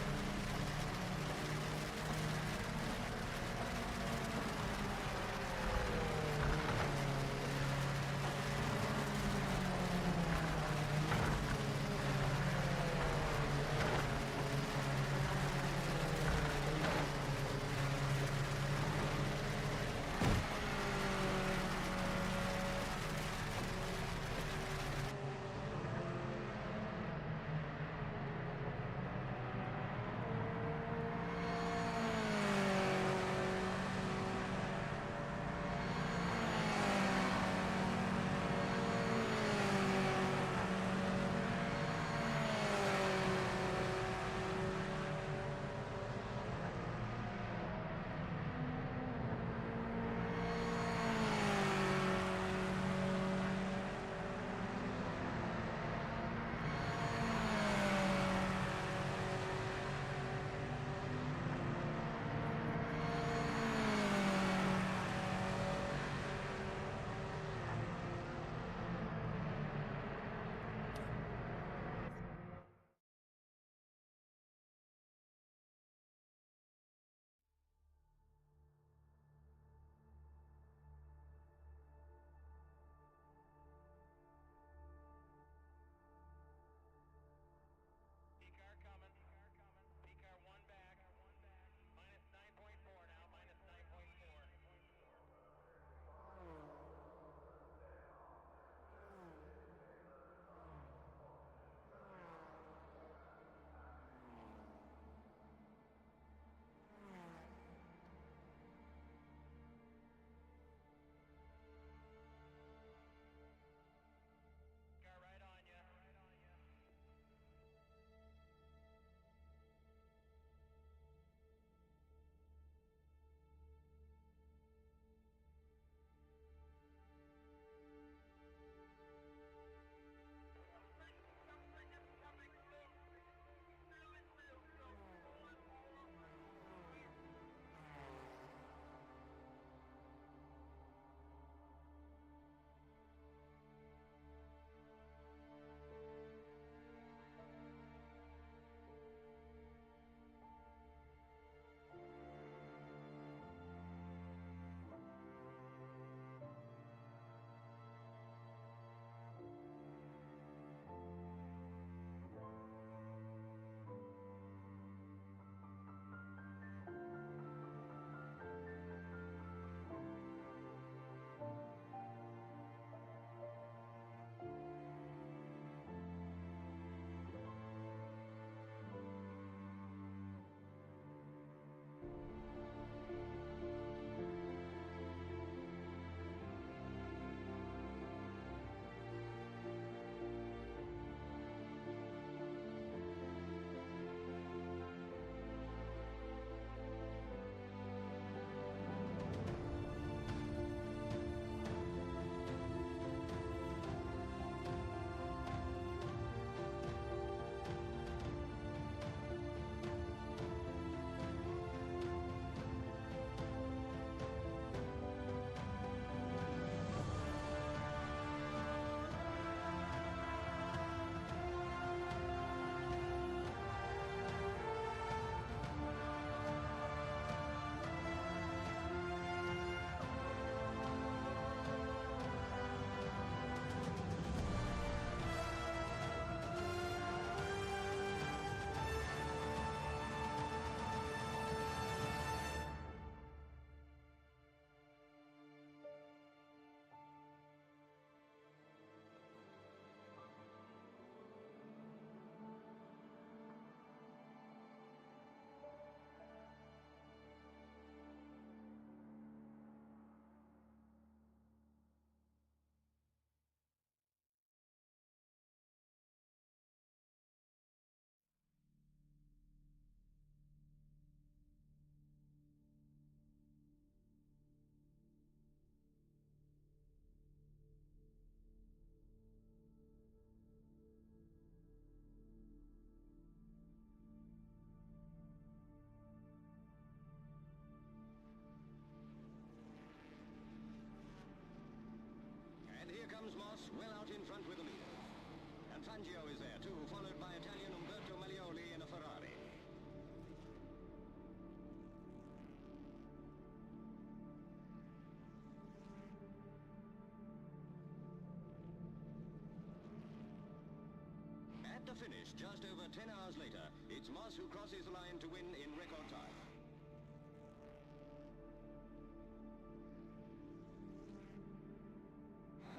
At the finish, just over 10 hours later, it's Moss who crosses the line to win in record time.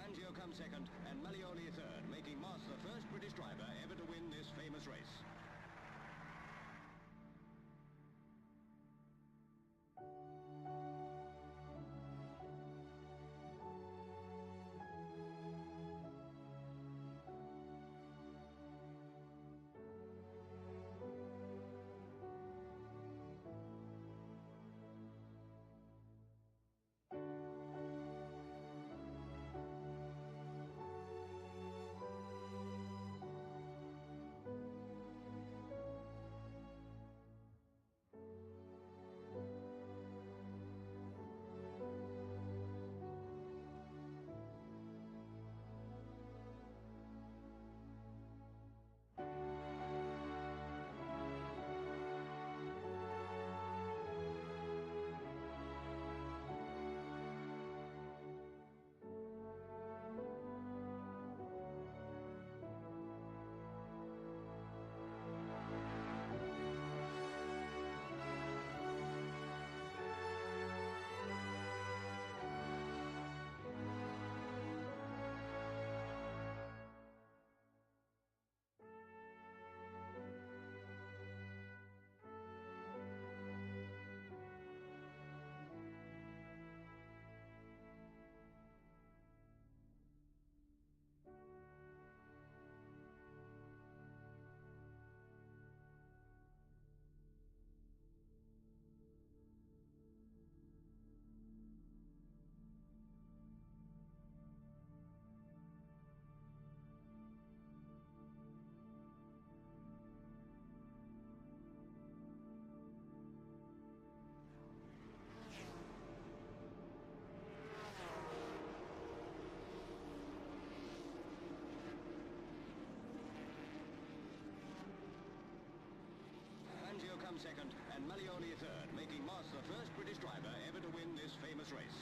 Fangio comes second and Malioli third, making Moss the first British driver ever to win this famous race. Fangio comes second and Malioli third, making Moss the first British driver ever to win this famous race.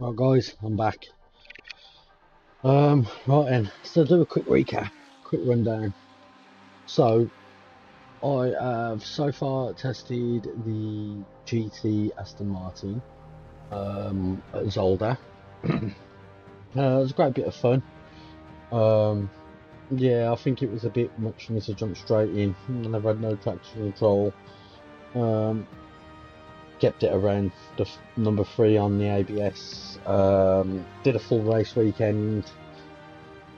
Right guys, I'm back. Right then, so do a quick recap, quick rundown. So I have so far tested the GT Aston Martin at Zolder. It was a great bit of fun. Yeah, I think it was a bit much for me to jump straight in. And I've had no traction control. Kept it around the number 3 on the ABS. Did a full race weekend.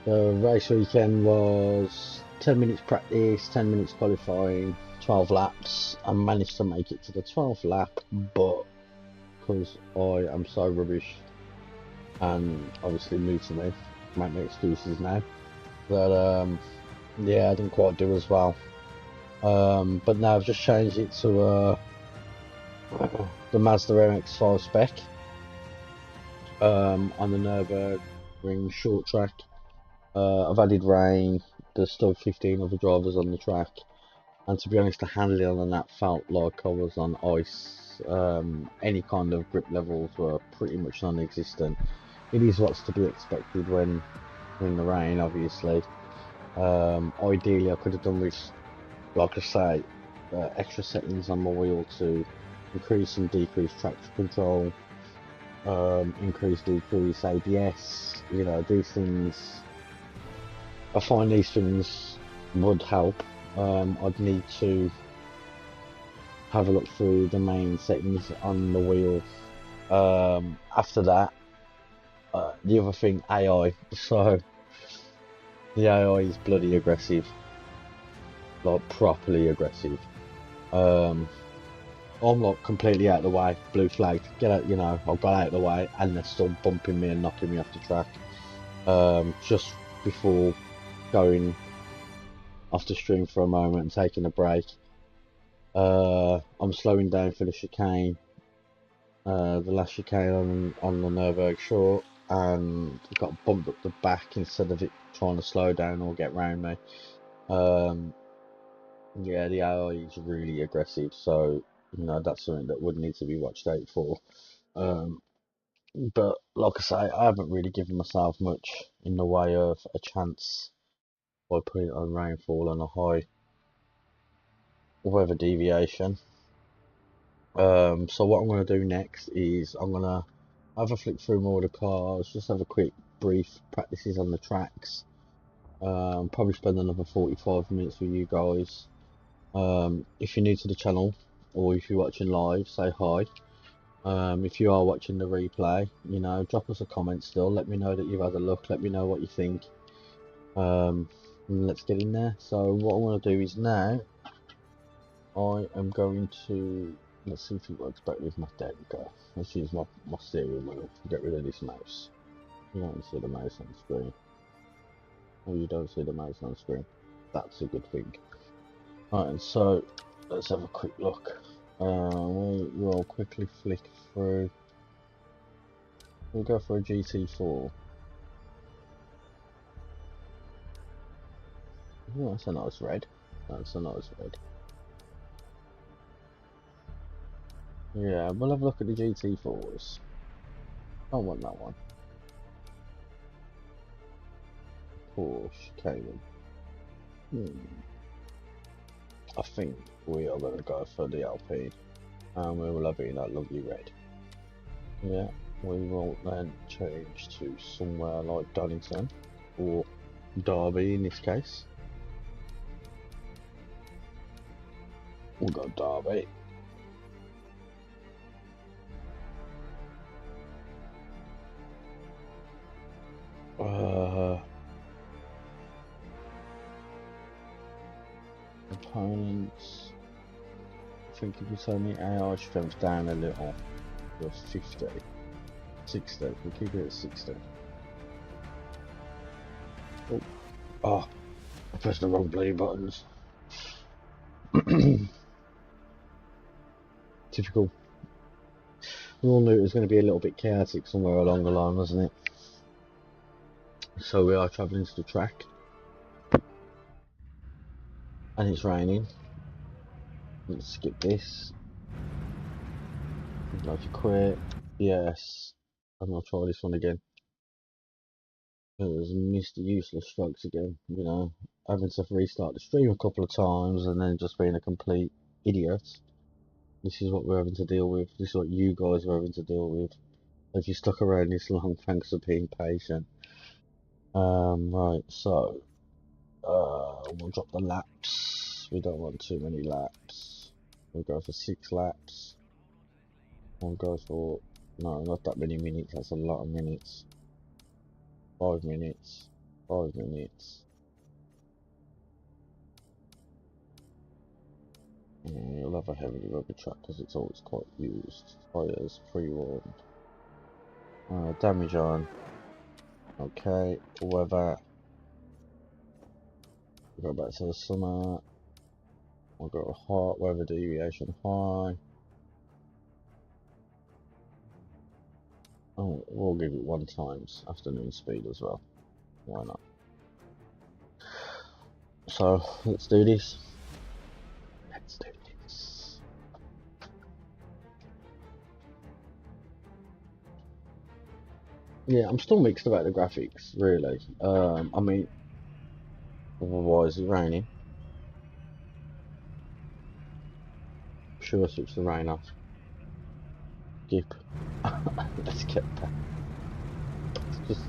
The race weekend was 10 minutes practice, 10 minutes qualifying, 12 laps. I managed to make it to the 12th lap, but because I am so rubbish and obviously new to me, make me excuses now, that yeah, I didn't quite do as well. But now I've just changed it to the Mazda MX-5 spec on the Nürburgring short track. I've added rain. There's still 15 other drivers on the track, and to be honest, the handling on that felt like I was on ice. Any kind of grip levels were pretty much non-existent. It is what's to be expected when in the rain, obviously. Ideally, I could have done with, like I say, extra settings on my wheel to increase and decrease traction control, increase, decrease ABS. You know, these things. I find these things would help. I'd need to have a look through the main settings on the wheel. After that, the other thing, AI. So the AI is bloody aggressive, like properly aggressive. I'm like completely out of the way, blue flag, get out, you know, I've got out of the way, and they're still bumping me and knocking me off the track. Just before going off the stream for a moment and taking a break, I'm slowing down for the chicane, the last chicane on the Nürburgring short, and got bumped up the back instead of it trying to slow down or get round me. Yeah, the AI is really aggressive, so you know that's something that would need to be watched out for. Um, but like I say, I haven't really given myself much in the way of a chance by putting it on rainfall and a high weather deviation. So what I'm going to do next is I'm going to have a flick through more of the cars, just have a quick brief practices on the tracks. Probably spend another 45 minutes with you guys. If you're new to the channel or if you're watching live, say hi. If you are watching the replay, you know, drop us a comment still. Let me know that you've had a look. Let me know what you think. Let's get in there. So what I want to do is now I am going to, let's see if it works better with my, there we go. Let's use my steering wheel to get rid of this mouse. You don't see the mouse on screen. Oh, you don't see the mouse on screen. That's a good thing. Right, and so let's have a quick look. We will quickly flick through. We'll go for a GT4. Oh, that's a nice red. That's a nice red. Yeah, we'll have a look at the GT4s. I want that one. Porsche Cayman. I think we are going to go for the LP. And we will have it in that lovely red. Yeah, we will then change to somewhere like Donington. Or Derby in this case. We'll go Derby. Opponents. I think if you turn the AI strength down a little, to 50, 60. We'll keep it at 60. Oh, oh, I pressed the wrong bloody buttons. Typical. We all knew it was going to be a little bit chaotic somewhere along the line, wasn't it? So we are travelling to the track. And it's raining. Let's skip this. I'd like to quit. Yes. I'm going to try this one again. It was Mr. Useless Strokes again, you know. having to restart the stream a couple of times and then just being a complete idiot. This is what we're having to deal with. This is what you guys are having to deal with. If you stuck around this long, thanks for being patient. Right, so we'll drop the laps. We don't want too many laps. We'll go for 6 laps. We'll go for, no, not that many minutes. That's a lot of minutes. 5 minutes. 5 minutes. You'll have a heavily rubber track because it's always quite used. Tyres pre-warmed. Damage on. Okay. Weather. We'll go back to the summer. We'll go to hot. Weather deviation high. Oh, we'll give it 1 times afternoon speed as well. Why not? So let's do this. Let's do this. Yeah, I'm still mixed about the graphics, really. I mean, why is it raining? Sure, switch the rain off. Skip. Let's get that. Just.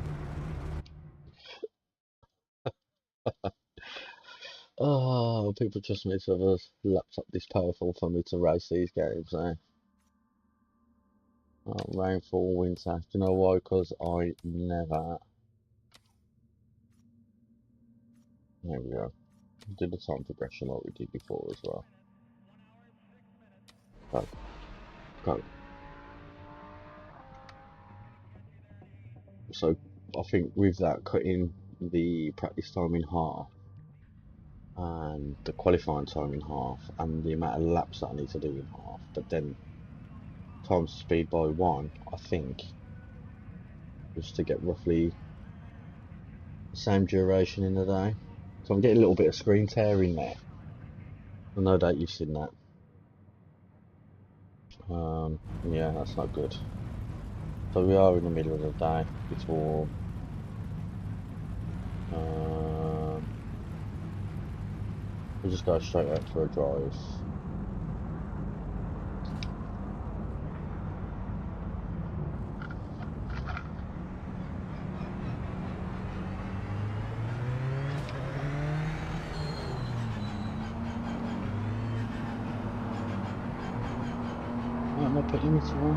Oh, people trust me to have a laptop this powerful for me to race these games, eh? Oh, rainfall, winter. Do you know why? Because I never. There we go. Did the time progression like we did before as well. Go. Go. So I think with that, cutting the practice time in half and the qualifying time in half and the amount of laps that I need to do in half, but then times speed by 1, I think, just to get roughly the same duration in the day. So I'm getting a little bit of screen tear in there. I no doubt you've seen that. Yeah, that's not good. So we are in the middle of the day. It's warm. We'll just go straight out for a drive. Am I putting it on?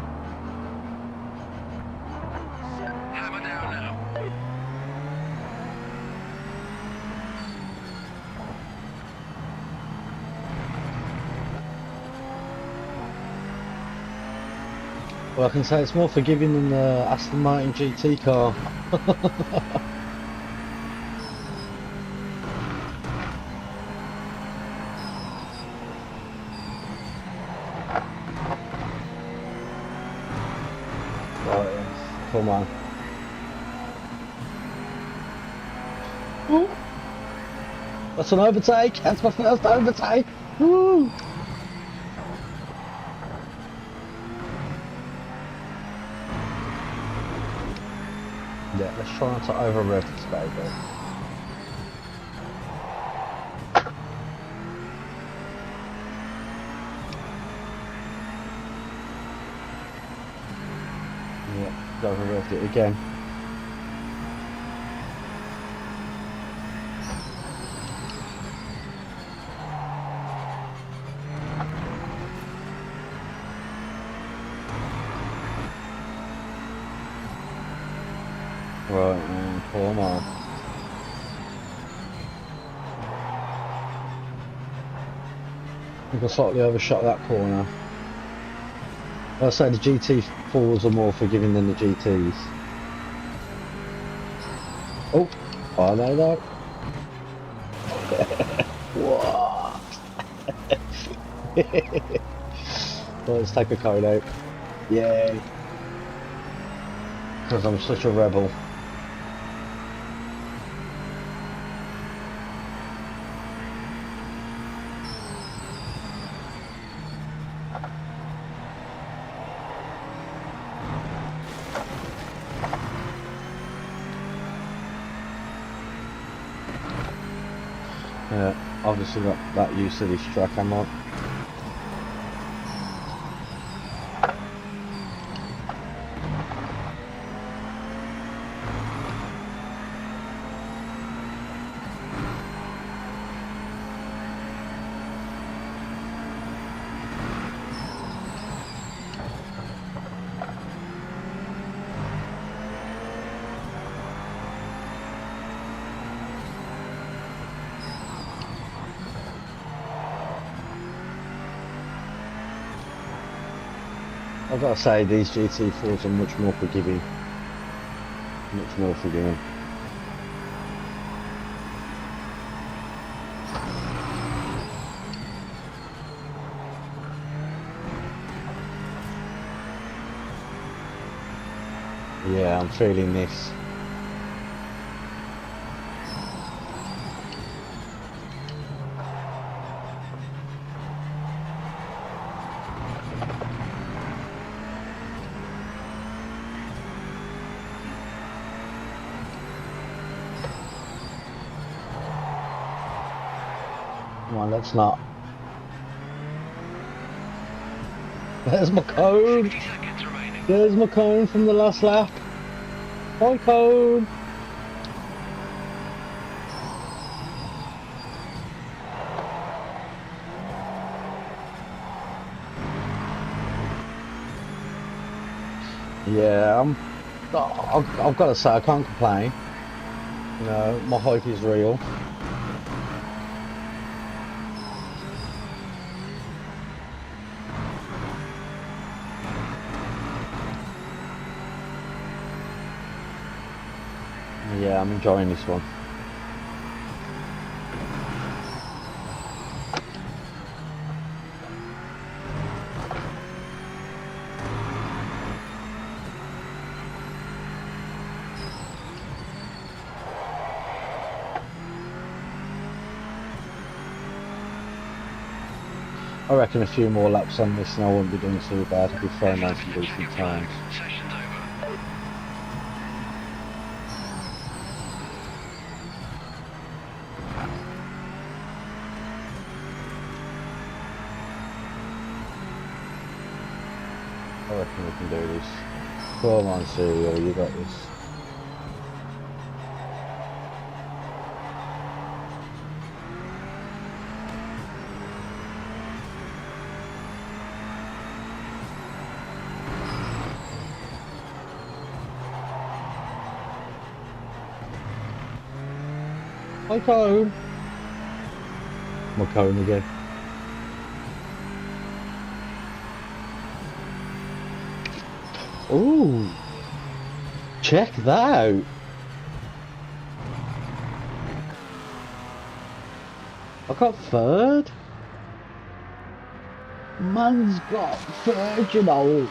Hammer down now. Well, I can say it's more forgiving than the Aston Martin GT car. Right, come on. Ooh. That's an overtake. That's my first overtake. Woo! Yeah, let's try not to over-rev this baby. Yeah, over-revved it again. Right, man, come on. I think I slightly overshot that corner. I'll say the GT4s are more forgiving than the GTs. Oh, are they though? What? Well, let's take a code out. Yay. Because I'm such a rebel. Obviously got that used to this track I'm on. I've got to say, these GT4s are much more forgiving. Much more forgiving. Yeah, I'm feeling this. Come on, let's not. There's my cone. 60 seconds remaining. There's my cone from the last lap. My cone. Yeah, I've got to say, I can't complain. You know, my hype is real. Yeah, I'm enjoying this one. I reckon a few more laps on this and I won't be doing too bad. I'll be throwing out some decent times. Session's over. I reckon we can do this. Come on, Serial, you got this. My cone. My cone again. Ooh, check that out. I got third. Man's got third, you know.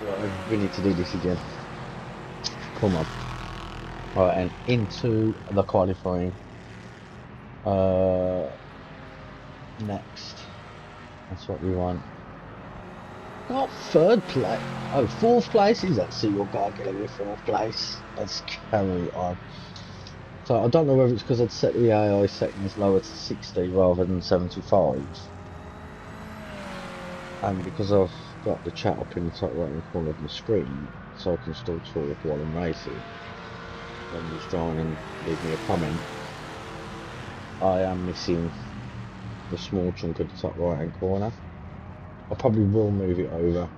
Right, we need to do this again. Come on. Right, and into the qualifying. Next. That's what we want. Got third place. Oh, fourth place is that SerialCarKiller with fourth place. Let's carry on. So I don't know whether it's because I'd set the AI settings lower to 60 rather than 75. And because I've got the chat up in the top right hand corner of my screen, so I can still talk while I'm racing. When just join and leave me a comment. I am missing the small chunk at the top right hand corner. I probably will move it over,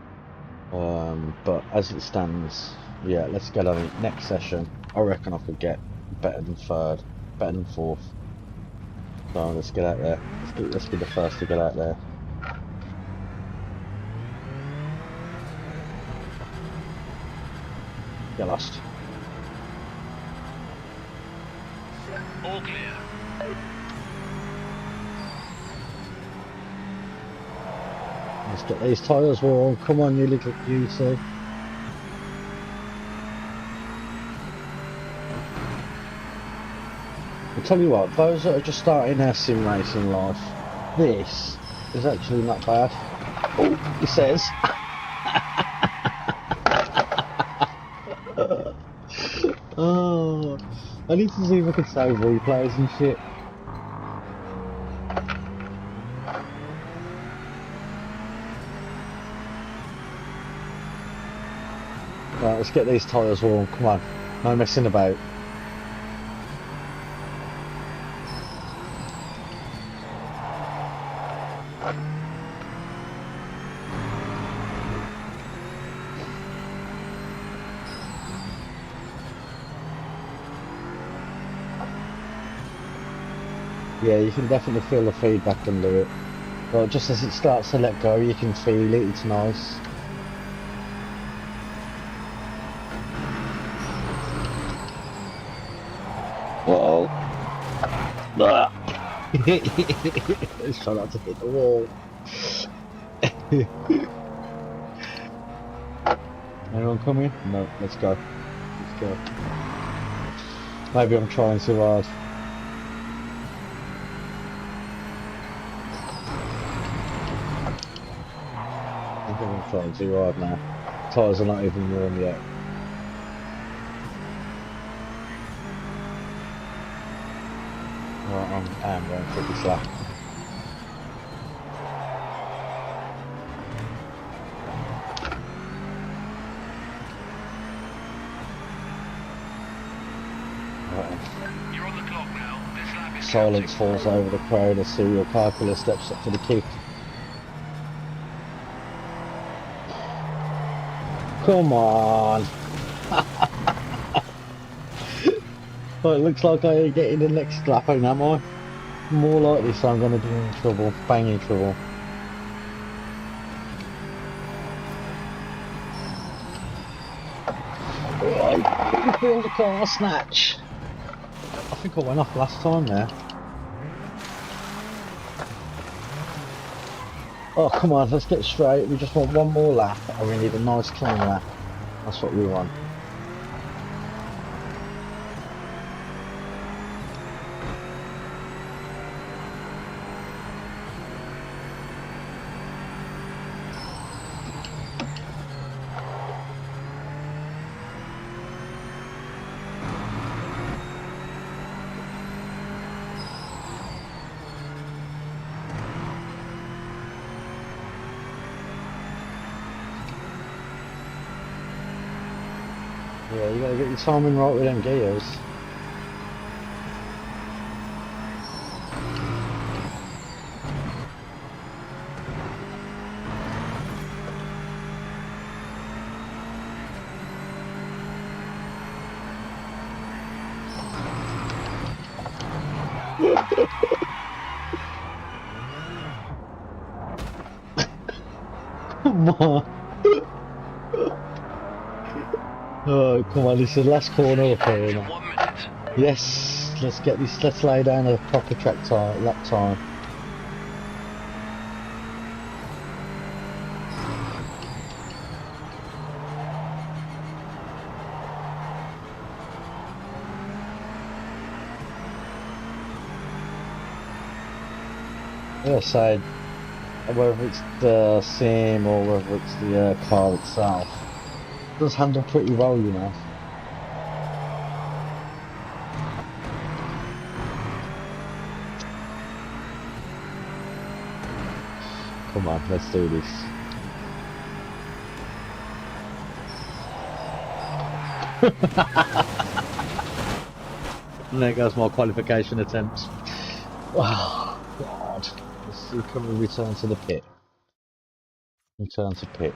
but as it stands, yeah, let's get on it. Next session, I reckon I could get better than third, better than fourth. So let's get out there. Let's be the first to get out there. Get lost. All clear. Let's get these tyres warm. Come on, you little beauty. I'll tell you what, those that are just starting their sim racing life, this is actually not bad. Oh, he says. Oh, I need to see if I can save replays and shit. Right, let's get these tyres warm, come on. No messing about. Yeah, you can definitely feel the feedback under it. But just as it starts to let go, you can feel it, it's nice. Whoa! Try not to hit the wall. Anyone coming? No, let's go. Let's go. Maybe I'm trying too hard. I think I'm trying too hard now. Tyres are not even warm yet. Right, I am going pretty slack. You're on the clock now. This lap is Silence counting. falls over the crowd as SerialCarKiller steps up for the kick. Come on! Well, it looks like I ain't getting the next lap in, am I? More likely, so I'm going to be in trouble, banging trouble. Oh, feel the car snatch. I think I went off last time there. Oh, come on, let's get straight. We just want one more lap, and we need a nice clean lap. That's what we want. Yeah, you gotta get your timing right with them gears. Come on. Oh, come on, this is the last corner up here To now. 1 minute. Yes, let's get this, let's lay down a proper track time, lap time. Yeah, so whether it's the sim or whether it's the car itself, it does handle pretty well, you know. Come on, let's do this. And there goes my qualification attempts. Oh, God. Let's see, can we return to the pit? Return to pit.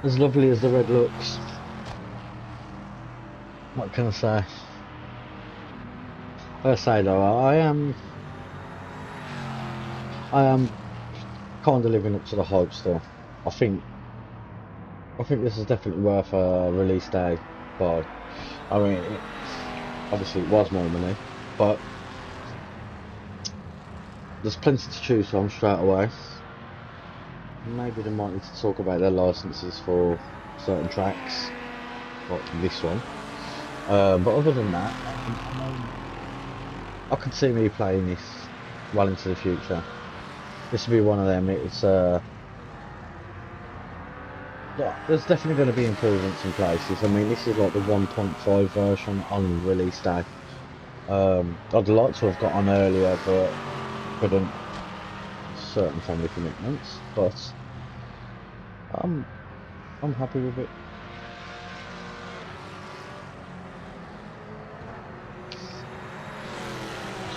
As lovely as the red looks. What can I say? I say though, I am kind of living up to the hype still. I think this is definitely worth a release day buy. I mean, obviously it was more money, but there's plenty to choose from straight away. Maybe they might need to talk about their licenses for certain tracks, like this one. But other than that, I could see me playing this well into the future. This will be one of them. It's yeah, there's definitely going to be improvements in places. I mean, this is like the 1.5 version on release day. I'd like to have got on earlier, but couldn't. Certain family commitments, but I'm happy with it.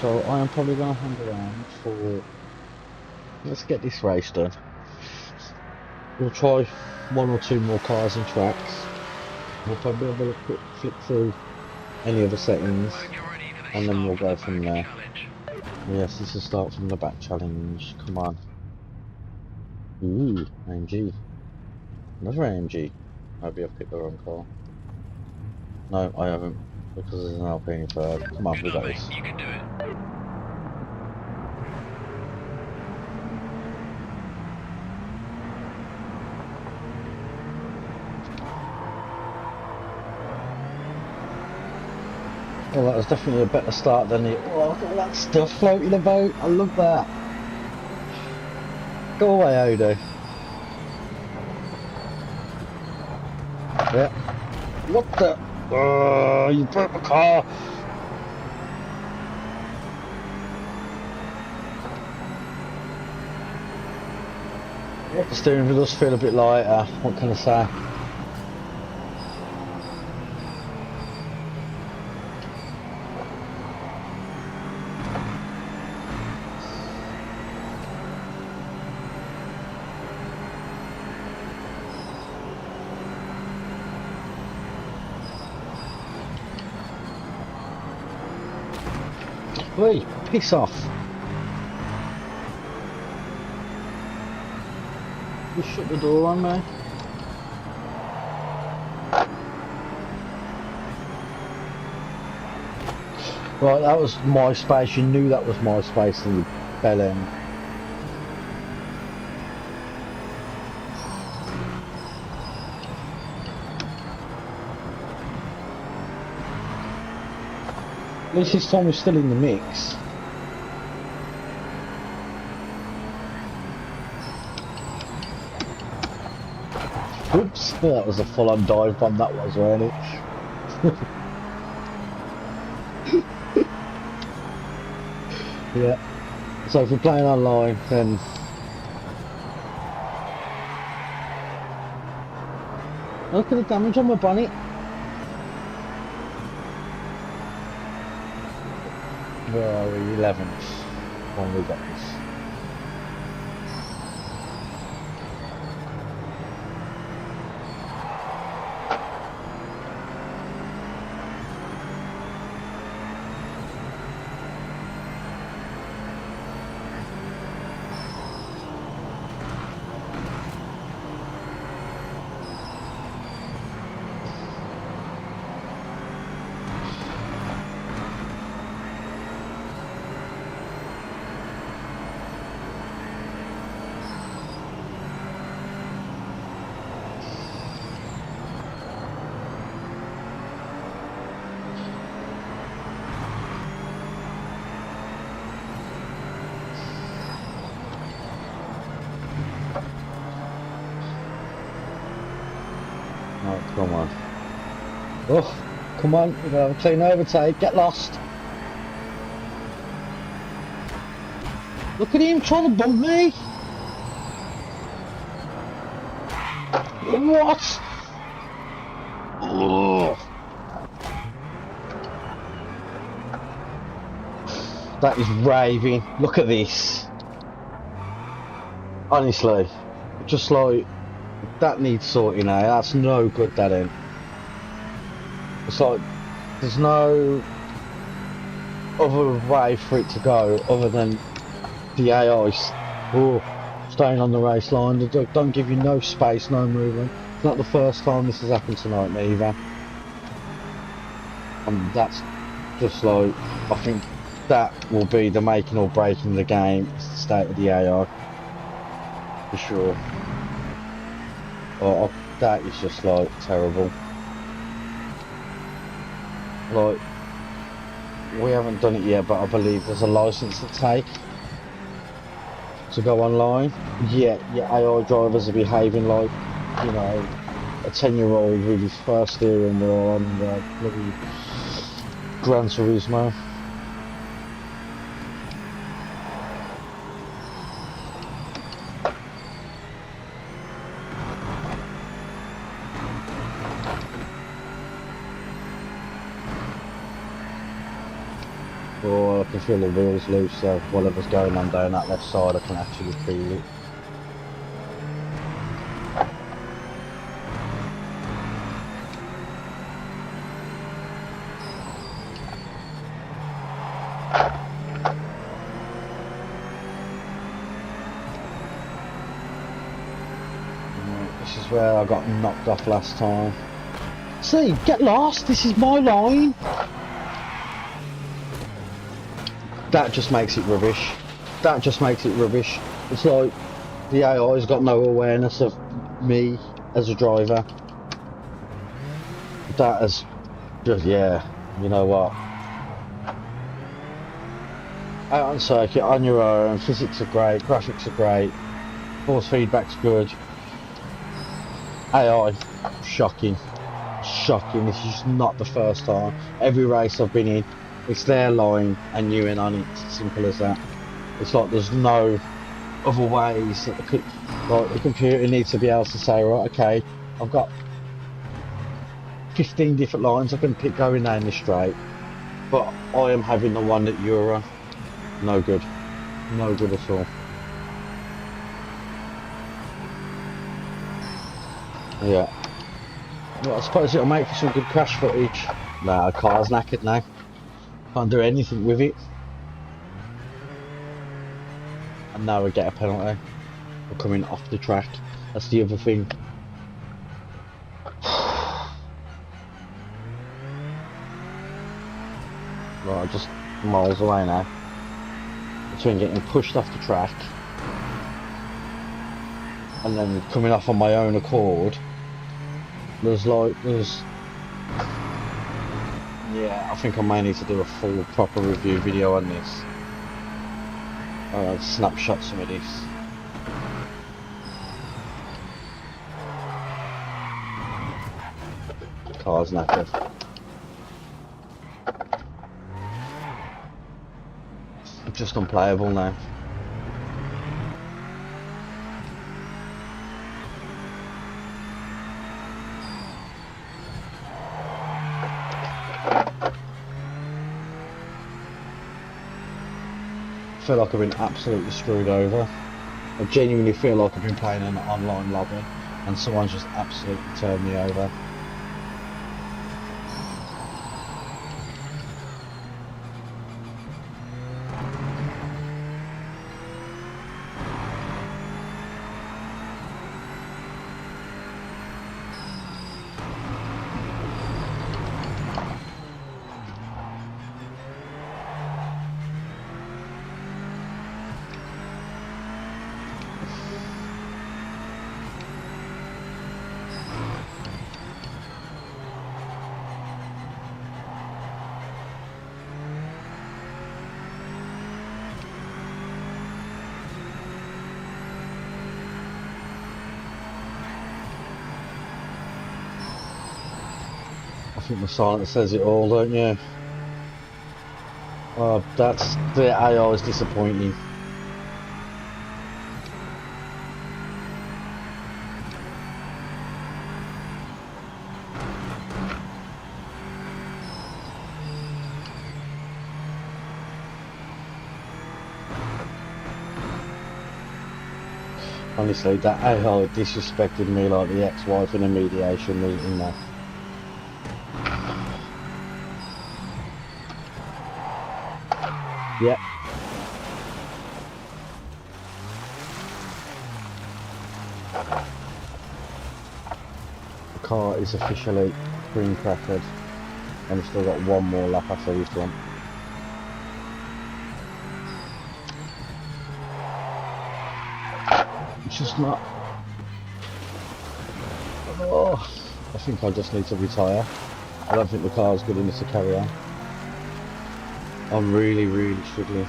So I am probably going to hang around for. Let's get this race done. We'll try one or two more cars and tracks. We'll probably have a quick flick through any other settings, Glad you're ready for this and then we'll start from go the from back there. challenge. Yes, this is start from the back challenge. Come on. Ooh, AMG. Another AMG. Maybe I've picked the wrong car. No, I haven't, because there's an Alpine third. Come on, Good we luck, got mate. this. You can do it. Well, that was definitely a better start than it. Oh, look at all that stuff floating about. I love that. Go away, Odo. Yeah. What the? Oh, you broke my car. The steering wheel does feel a bit lighter. What can I say? Wait, piss off. You shut the door on me. Right, that was my space. You knew that was my space and you fell in. At least this time we're still in the mix. Oops, that was a full-on dive bomb, that was, wasn't it? Yeah. So if you're playing online, then look at the damage on my bonnet. Where are we? 11th. When we got this. Right, come on. Oh, come on, we're gonna have a clean overtake, get lost. Look at him trying to bump me. What? Oh. That is raving. Look at this. Honestly, just like, that needs sorting out. That's no good, that ain't. It's like, there's no other way for it to go other than the AI staying on the race line. They don't give you no space, no movement. It's not the first time this has happened tonight, neither. And that's just like, I think that will be the making or breaking of the game. It's the state of the AI, for sure. Oh, that is just like terrible. Like, we haven't done it yet, but I believe there's a license to take to go online. Yet your AI drivers are behaving like, you know, a 10-year-old with his first steering wheel on the bloody Gran Turismo. Or I can feel the wheels loose, so whatever's going on down that left side, I can actually feel it. This is where I got knocked off last time. See, get lost, this is my line! That just makes it rubbish. That just makes it rubbish. It's like the AI's got no awareness of me as a driver. That is just, yeah, you know what? Out on circuit, on your own, physics are great, graphics are great, force feedback's good. AI, shocking. Shocking, this is just not the first time. Every race I've been in, it's their line and you in on it. It's simple as that. It's like there's no other ways that the computer needs to be able to say, right, okay, I've got 15 different lines I can pick going down this straight, but I am having the one that you're on. No good. No good at all. Yeah. Well, I suppose it'll make for some good crash footage. Nah, the car's knackered now. Can't do anything with it. And now we get a penalty for coming off the track. That's the other thing. Right, just miles away now. Between getting pushed off the track and then coming off on my own accord. Yeah, I think I may need to do a full proper review video on this. Snapshot some of this. Car's knackered. Just unplayable now. I feel like I've been absolutely screwed over. I genuinely feel like I've been playing an online lobby and someone's just absolutely turned me over. I think the silence says it all, don't you? Oh, that's the AI is disappointing. Honestly, that AI disrespected me like the ex-wife in a mediation meeting there. Yep. The car is officially green crackered and we've still got one more lap after this one. It's just not... Oh, I think I just need to retire. I don't think the car's good enough to carry on. I'm really, really struggling.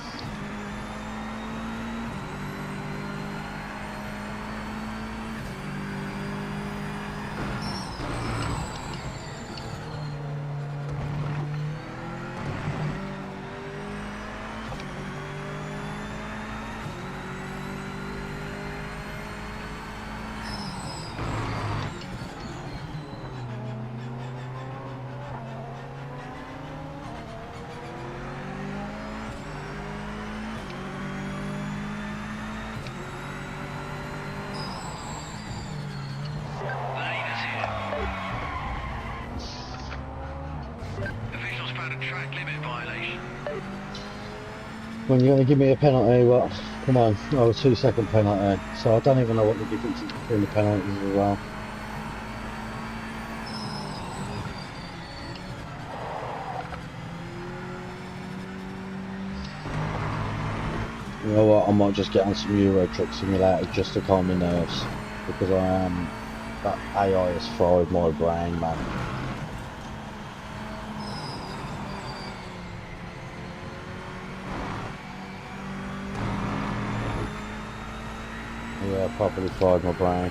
Leaders here. Officials found a track limit violation. When you're going to give me a penalty, what? Come on, oh, a 2-second penalty. So I don't even know what the difference is between the penalties as well. You know what, I might just get on some Euro Truck Simulator just to calm my nerves. Because that AI has fried my brain, man. Yeah, properly fried my brain.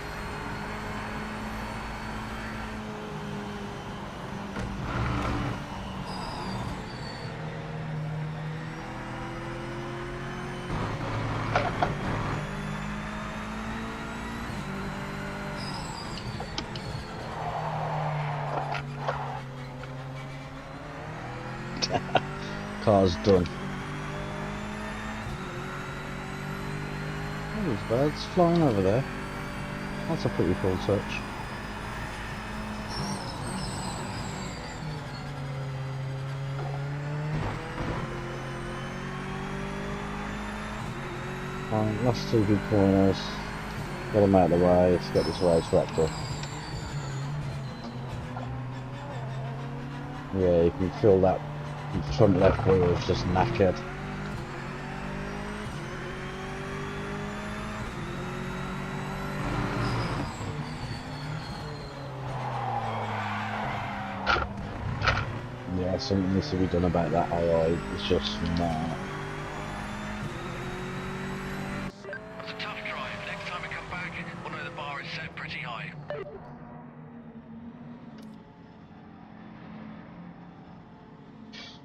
Car's done. Oh, there's birds flying over there. That's a pretty cool touch. Right, last 2 good corners. Get them out of the way. Let's get this race wrapped up. Yeah, you can feel that front left wheel is just knackered. Yeah, something needs to be done about that AI. It's just nah. It's a tough drive. Next time we come back, we'll know the bar is set pretty high.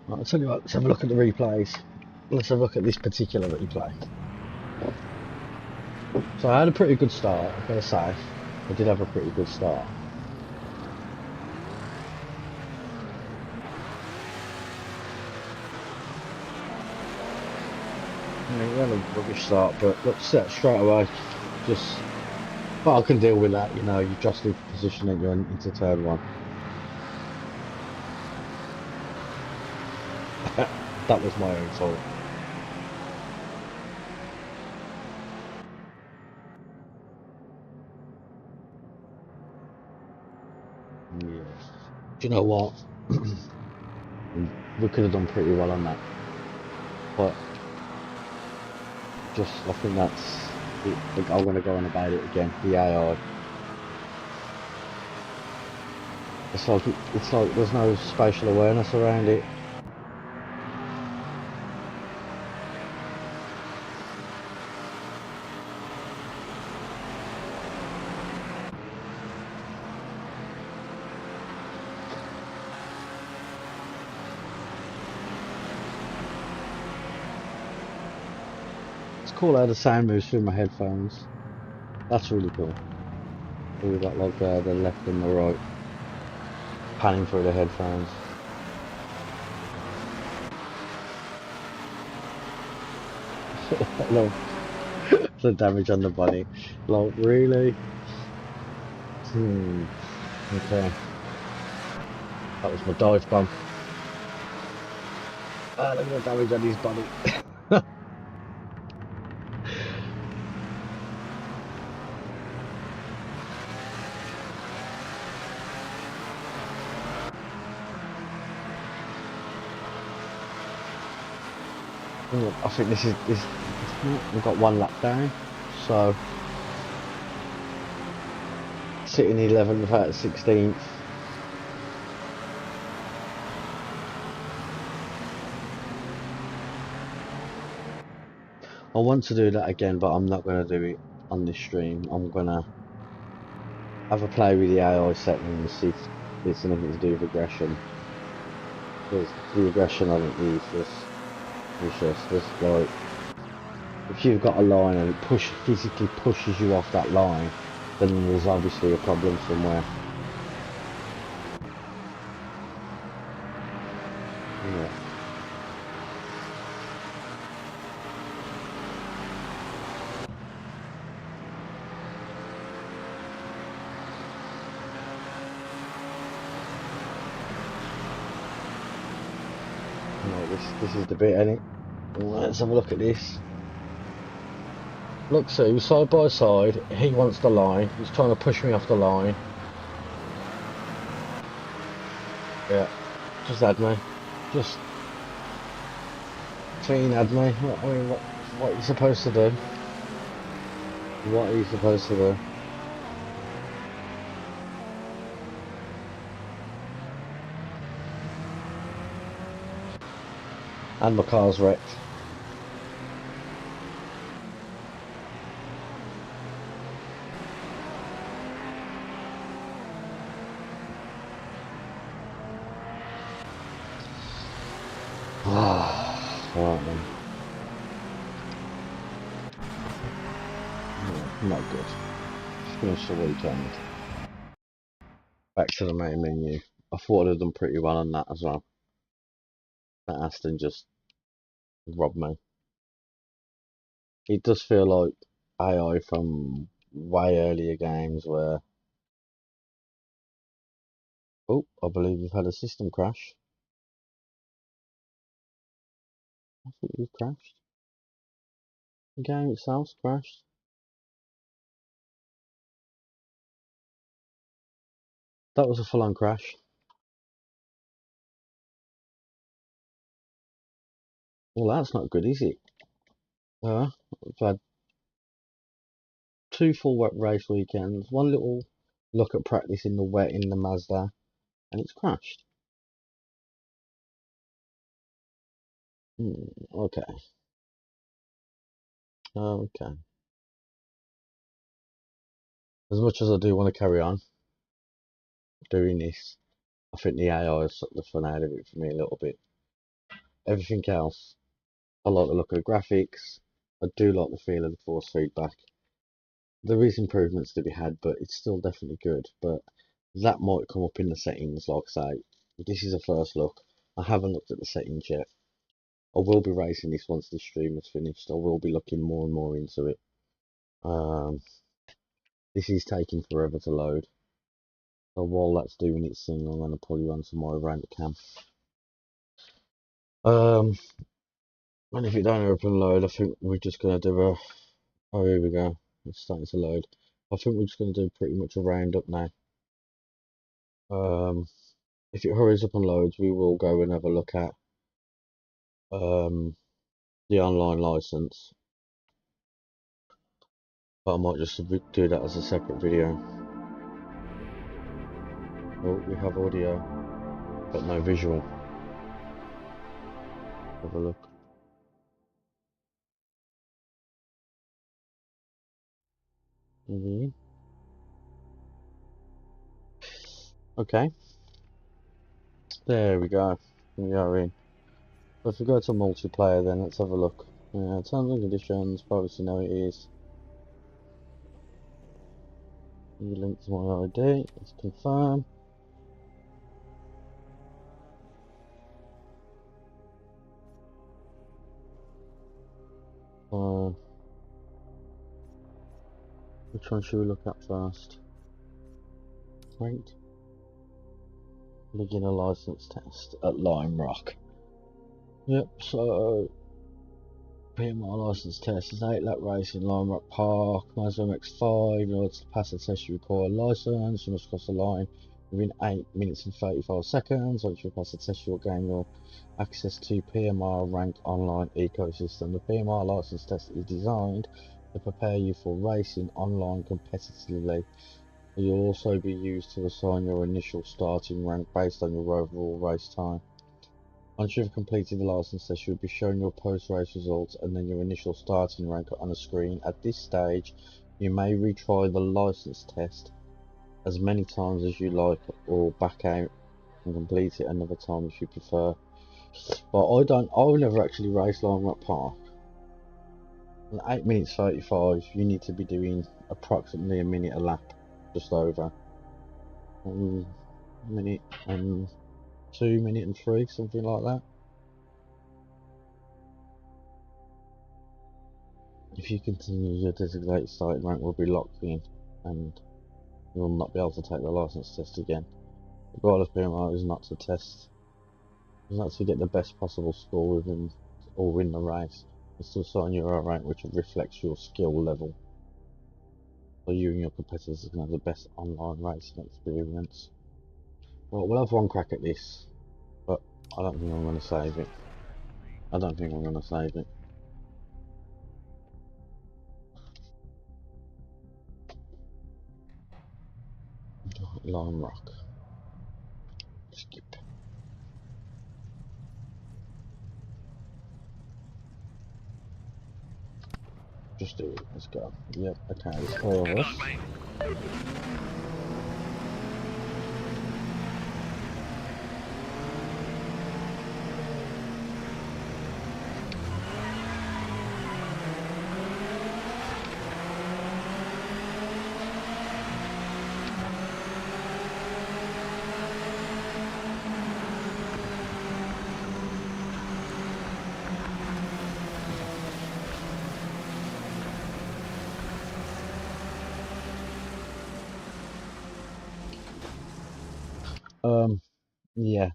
Right, I'll tell you what, let's have a look at the replays. Let's have a look at this particular replay. So I had a pretty good start, I've got to say. I did have a pretty good start. I mean, we had a rubbish start, but let's set straight away. Just, but I can deal with that, you know, you just need to position it into turn 1. That was my own fault. Yeah. Do you know what? We could have done pretty well on that. But just, I think that's it. I'm going to go on about it again. The AI. It's like there's no spatial awareness around it. It's cool how the sound moves through my headphones. That's really cool. So we've got like the left and the right panning through the headphones. Look, the damage on the body. Like, really? Okay. That was my dive bomb. Ah, look at the damage on his body. I think this. We've got 1 lap down, so sitting 11th out of 16th. I want to do that again, but I'm not going to do it on this stream. I'm going to have a play with the AI settings, see if it's anything to do with aggression. Because the aggression on it is just like, if you've got a line and it physically pushes you off that line, then there's obviously a problem somewhere. Yeah. No, this is the bit, ain't it? Let's have a look at this. Look, see, side by side, he wants the line. He's trying to push me off the line. Yeah, just had me. Just clean had me. I mean, what are you supposed to do? What are you supposed to do? And my car's wrecked. Right then. Yeah, not good. Finish the weekend. Back to the main menu. I thought I'd have done pretty well on that as well. That Aston just robbed me. It does feel like AI from way earlier games where... Oh, I believe we've had a system crash. I think we've crashed. The game itself's crashed. That was a full-on crash. Well, that's not good, is it? We've had 2 full wet race weekends, 1 little look at practice in the wet in the Mazda, and it's crashed. Okay. Okay. As much as I do want to carry on doing this, I think the AI has sucked the fun out of it for me a little bit. Everything else, I like the look of the graphics, I do like the feel of the force feedback. There is improvements to be had, but it's still definitely good. But that might come up in the settings, like I say. This is a first look. I haven't looked at the settings yet. I will be racing this once this stream is finished. I will be looking more and more into it. This is taking forever to load. So while that's doing its thing, I'm going to pull you onto my rant cam. And if it don't open load, I think we're just going to do a... Oh, here we go. It's starting to load. I think we're just going to do pretty much a roundup now. If it hurries up and loads, we will go and have a look at the online license. But I might just do that as a separate video. Oh, we have audio, but no visual. Have a look. Okay. There we go. We are in. If we go to multiplayer, then let's have a look. Terms and conditions, privacy notice. You link to my ID. Let's confirm. Which one should we look at first? Wait. Beginner license test at Lime Rock. Yep, so PMR license test is 8 lap race in Lime Rock Park, Mazda MX-5. In order to pass the test, you require a license. You must cross the line within 8 minutes and 35 seconds. Once you pass the test, you'll gain your access to PMR rank online ecosystem. The PMR license test is designed to prepare you for racing online competitively. It will also be used to assign your initial starting rank based on your overall race time. Once you've completed the license test, you'll be shown your post-race results and then your initial starting rank on a screen. At this stage, you may retry the license test as many times as you like, or back out and complete it another time if you prefer. But I've never actually raced Lime Rock Park. In 8 minutes 35, you need to be doing approximately a minute a lap, just over. Minute and 2, minute and 3, something like that. If you continue, your designated starting rank will be locked in, and you will not be able to take the license test again. The goal of PMR is not to test, is not to get the best possible score within or win the race. It's to assign you a rank which reflects your skill level, so you and your competitors can have the best online racing experience. Well, we'll have one crack at this, but I don't think I'm going to save it. I don't think I'm going to save it. Lime Rock. Skip. Just do it. Let's go. Yep. Okay. There's 4 of Good us. luck, mate. Yeah.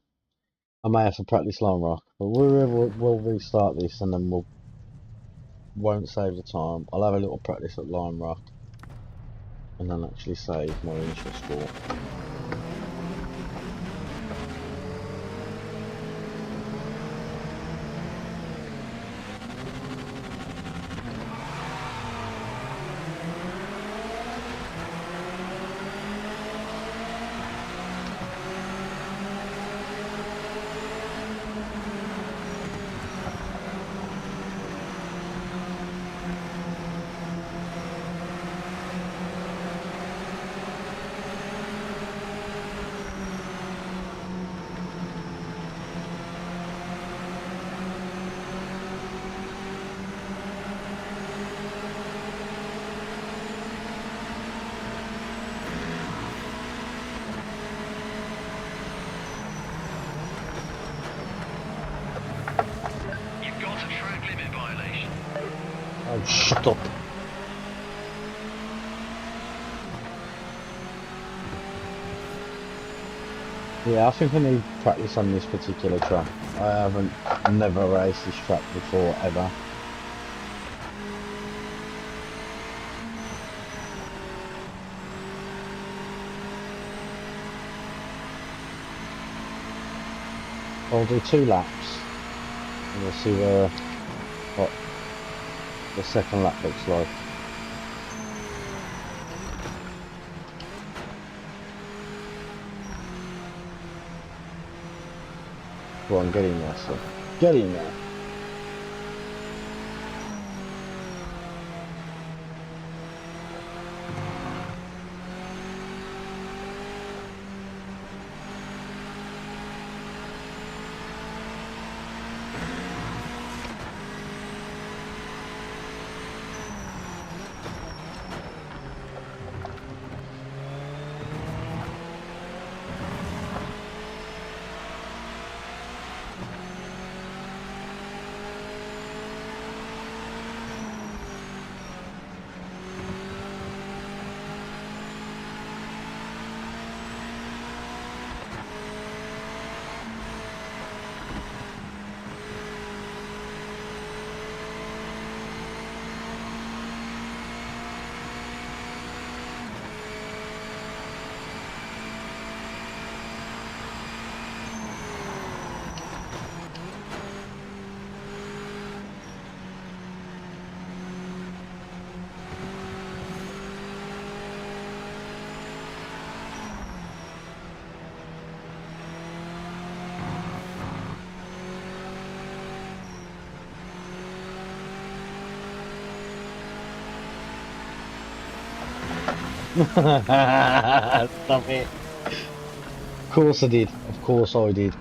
I may have to practice Lime Rock, but we'll restart this and then won't save the time. I'll have a little practice at Lime Rock and then actually save my initial score. You've got a track limit violation. Oh, shut up. Yeah, I think I need practice on this particular track. I never raced this track before, ever. I'll do 2 laps and we'll see what the second lap looks like. Go on, get in there, son. Get in there. Stop it. Of course I did. Of course I did.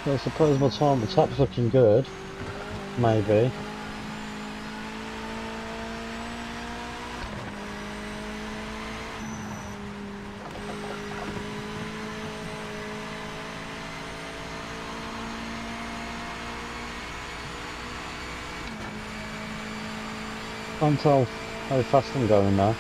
I suppose my time at the top's looking good. Maybe. Can't tell how fast I'm going now.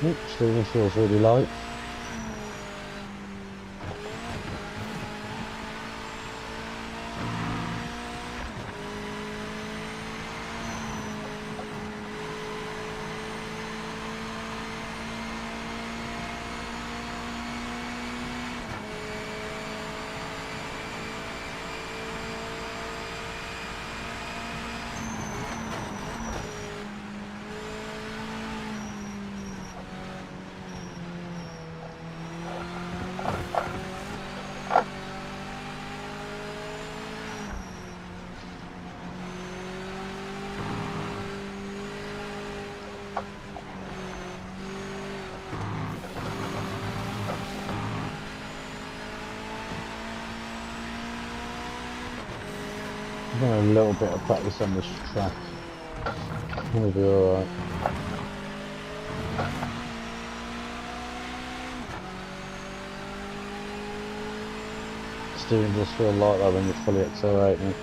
Oops, steering feels really light. I've got a little bit of practice on this track. We'll be alright. Steering does feel like that when you're fully accelerating.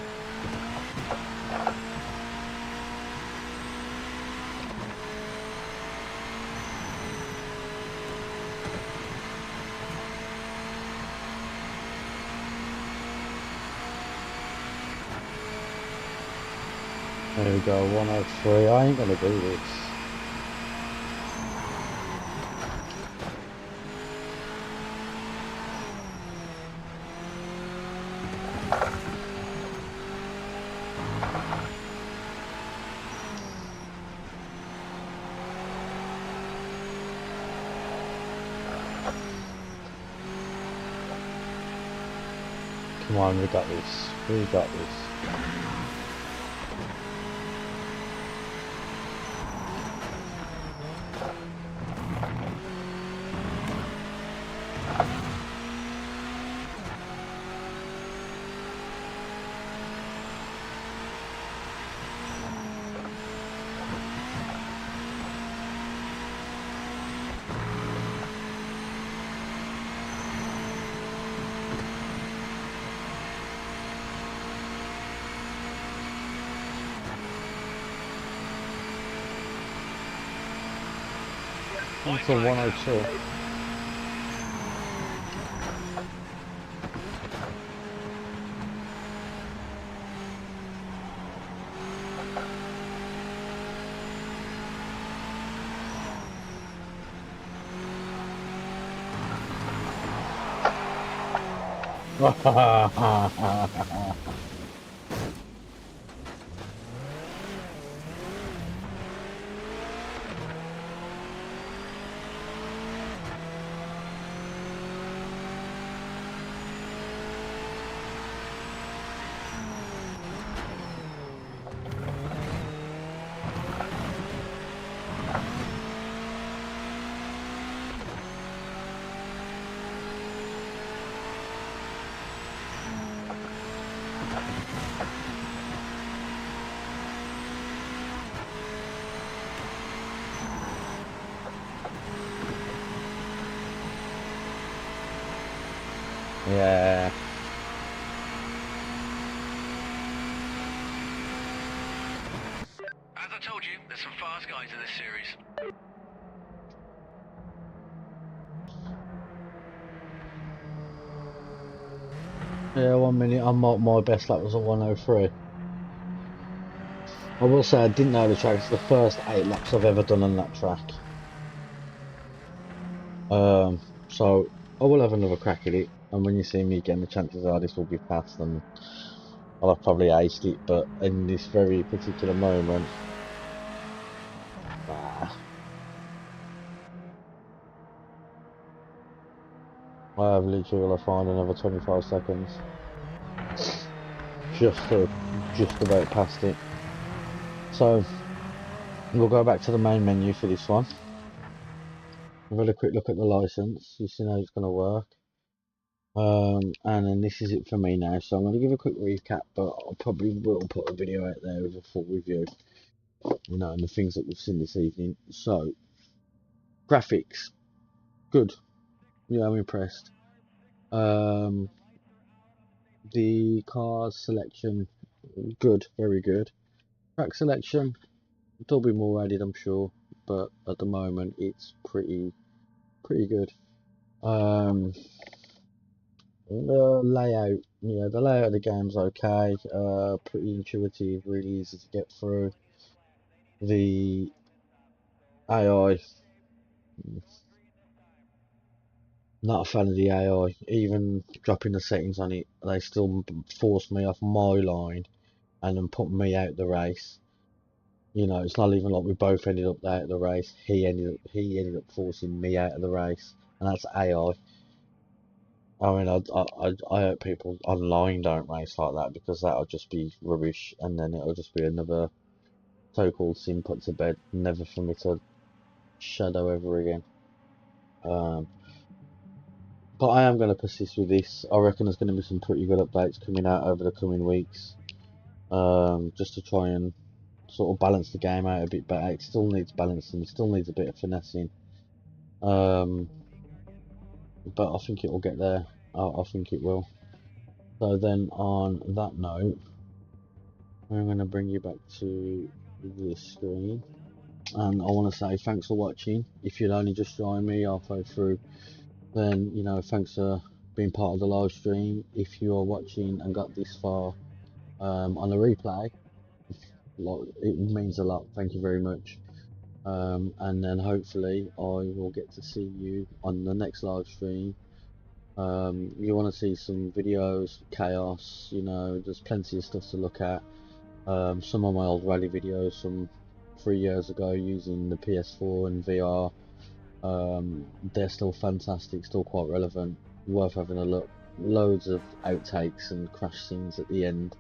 There we go, 103. I ain't gonna do this. Come on, we got this. We got this. Into 102. Yeah. As I told you, there's some fast guys in this series. Yeah, 1 minute. My best lap was a 1:03. I will say I didn't know the track. It's the first 8 laps I've ever done on that track. So I will have another crack at it. And when you see me again, the chances are this will be fast and I'll have probably aced it. But in this very particular moment, nah, I have literally got to find another 25 seconds just about past it. So we'll go back to the main menu for this one. We've had a quick look at the license. You see how it's going to work. And then this is it for me now. So I'm going to give a quick recap, but I probably will put a video out there with a full review, you know, and the things that we've seen this evening. So graphics, good. Yeah, I'm impressed. Um, the cars selection, good, very good. Track selection, there'll be more added, I'm sure, but at the moment it's pretty good. The layout, yeah, the layout of the game's okay. Pretty intuitive, really easy to get through. The AI, not a fan of the AI. Even dropping the settings on it, they still force me off my line and then put me out the race. You know, it's not even like we both ended up out of the race. He ended up forcing me out of the race, and that's AI. I mean, I hope people online don't race like that because that'll just be rubbish, and then it'll just be another so-called sim put to bed, never for me to shadow ever again. Um, but I am going to persist with this. I reckon there's going to be some pretty good updates coming out over the coming weeks, just to try and sort of balance the game out a bit better. It still needs balancing, it still needs a bit of finessing, um, but I think it will get there. I think it will. So then, on that note, I'm going to bring you back to this screen. And I want to say thanks for watching. If you'd only just joined me halfway through, then you know, thanks for being part of the live stream. If you are watching and got this far on the replay, it means a lot. Thank you very much. And then hopefully I will get to see you on the next live stream. You want to see some videos, chaos, you know, there's plenty of stuff to look at. Some of my old rally videos from 3 years ago using the PS4 and VR. They're still fantastic, still quite relevant, worth having a look. Loads of outtakes and crash scenes at the end.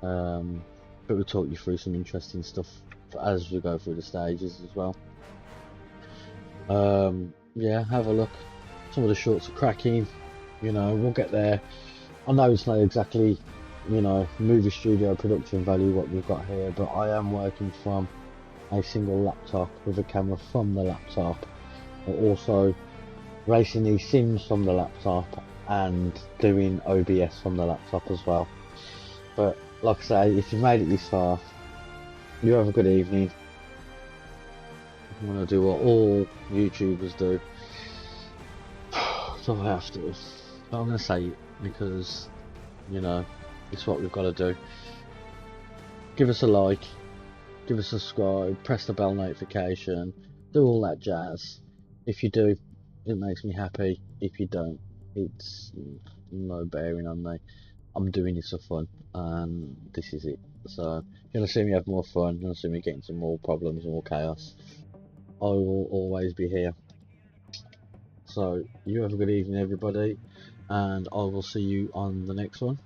But we'll talk you through some interesting stuff as we go through the stages as well. Yeah, have a look. Some of the shorts are cracking. You know, we'll get there. I know it's not exactly, you know, movie studio production value what we've got here, but I am working from a single laptop with a camera from the laptop, but also racing these sims from the laptop and doing OBS from the laptop as well. But like I say, if you've made it this far, you have a good evening. I'm going to do what all YouTubers do. So I have to. But I'm going to say it because, you know, it's what we've got to do. Give us a like, give us a subscribe, press the bell notification, do all that jazz. If you do, it makes me happy. If you don't, it's no bearing on me. I'm doing this for fun, and this is it. So, if you want to see me have more fun, you want to see me get into more problems, more chaos, I will always be here. So, you have a good evening, everybody, and I will see you on the next one.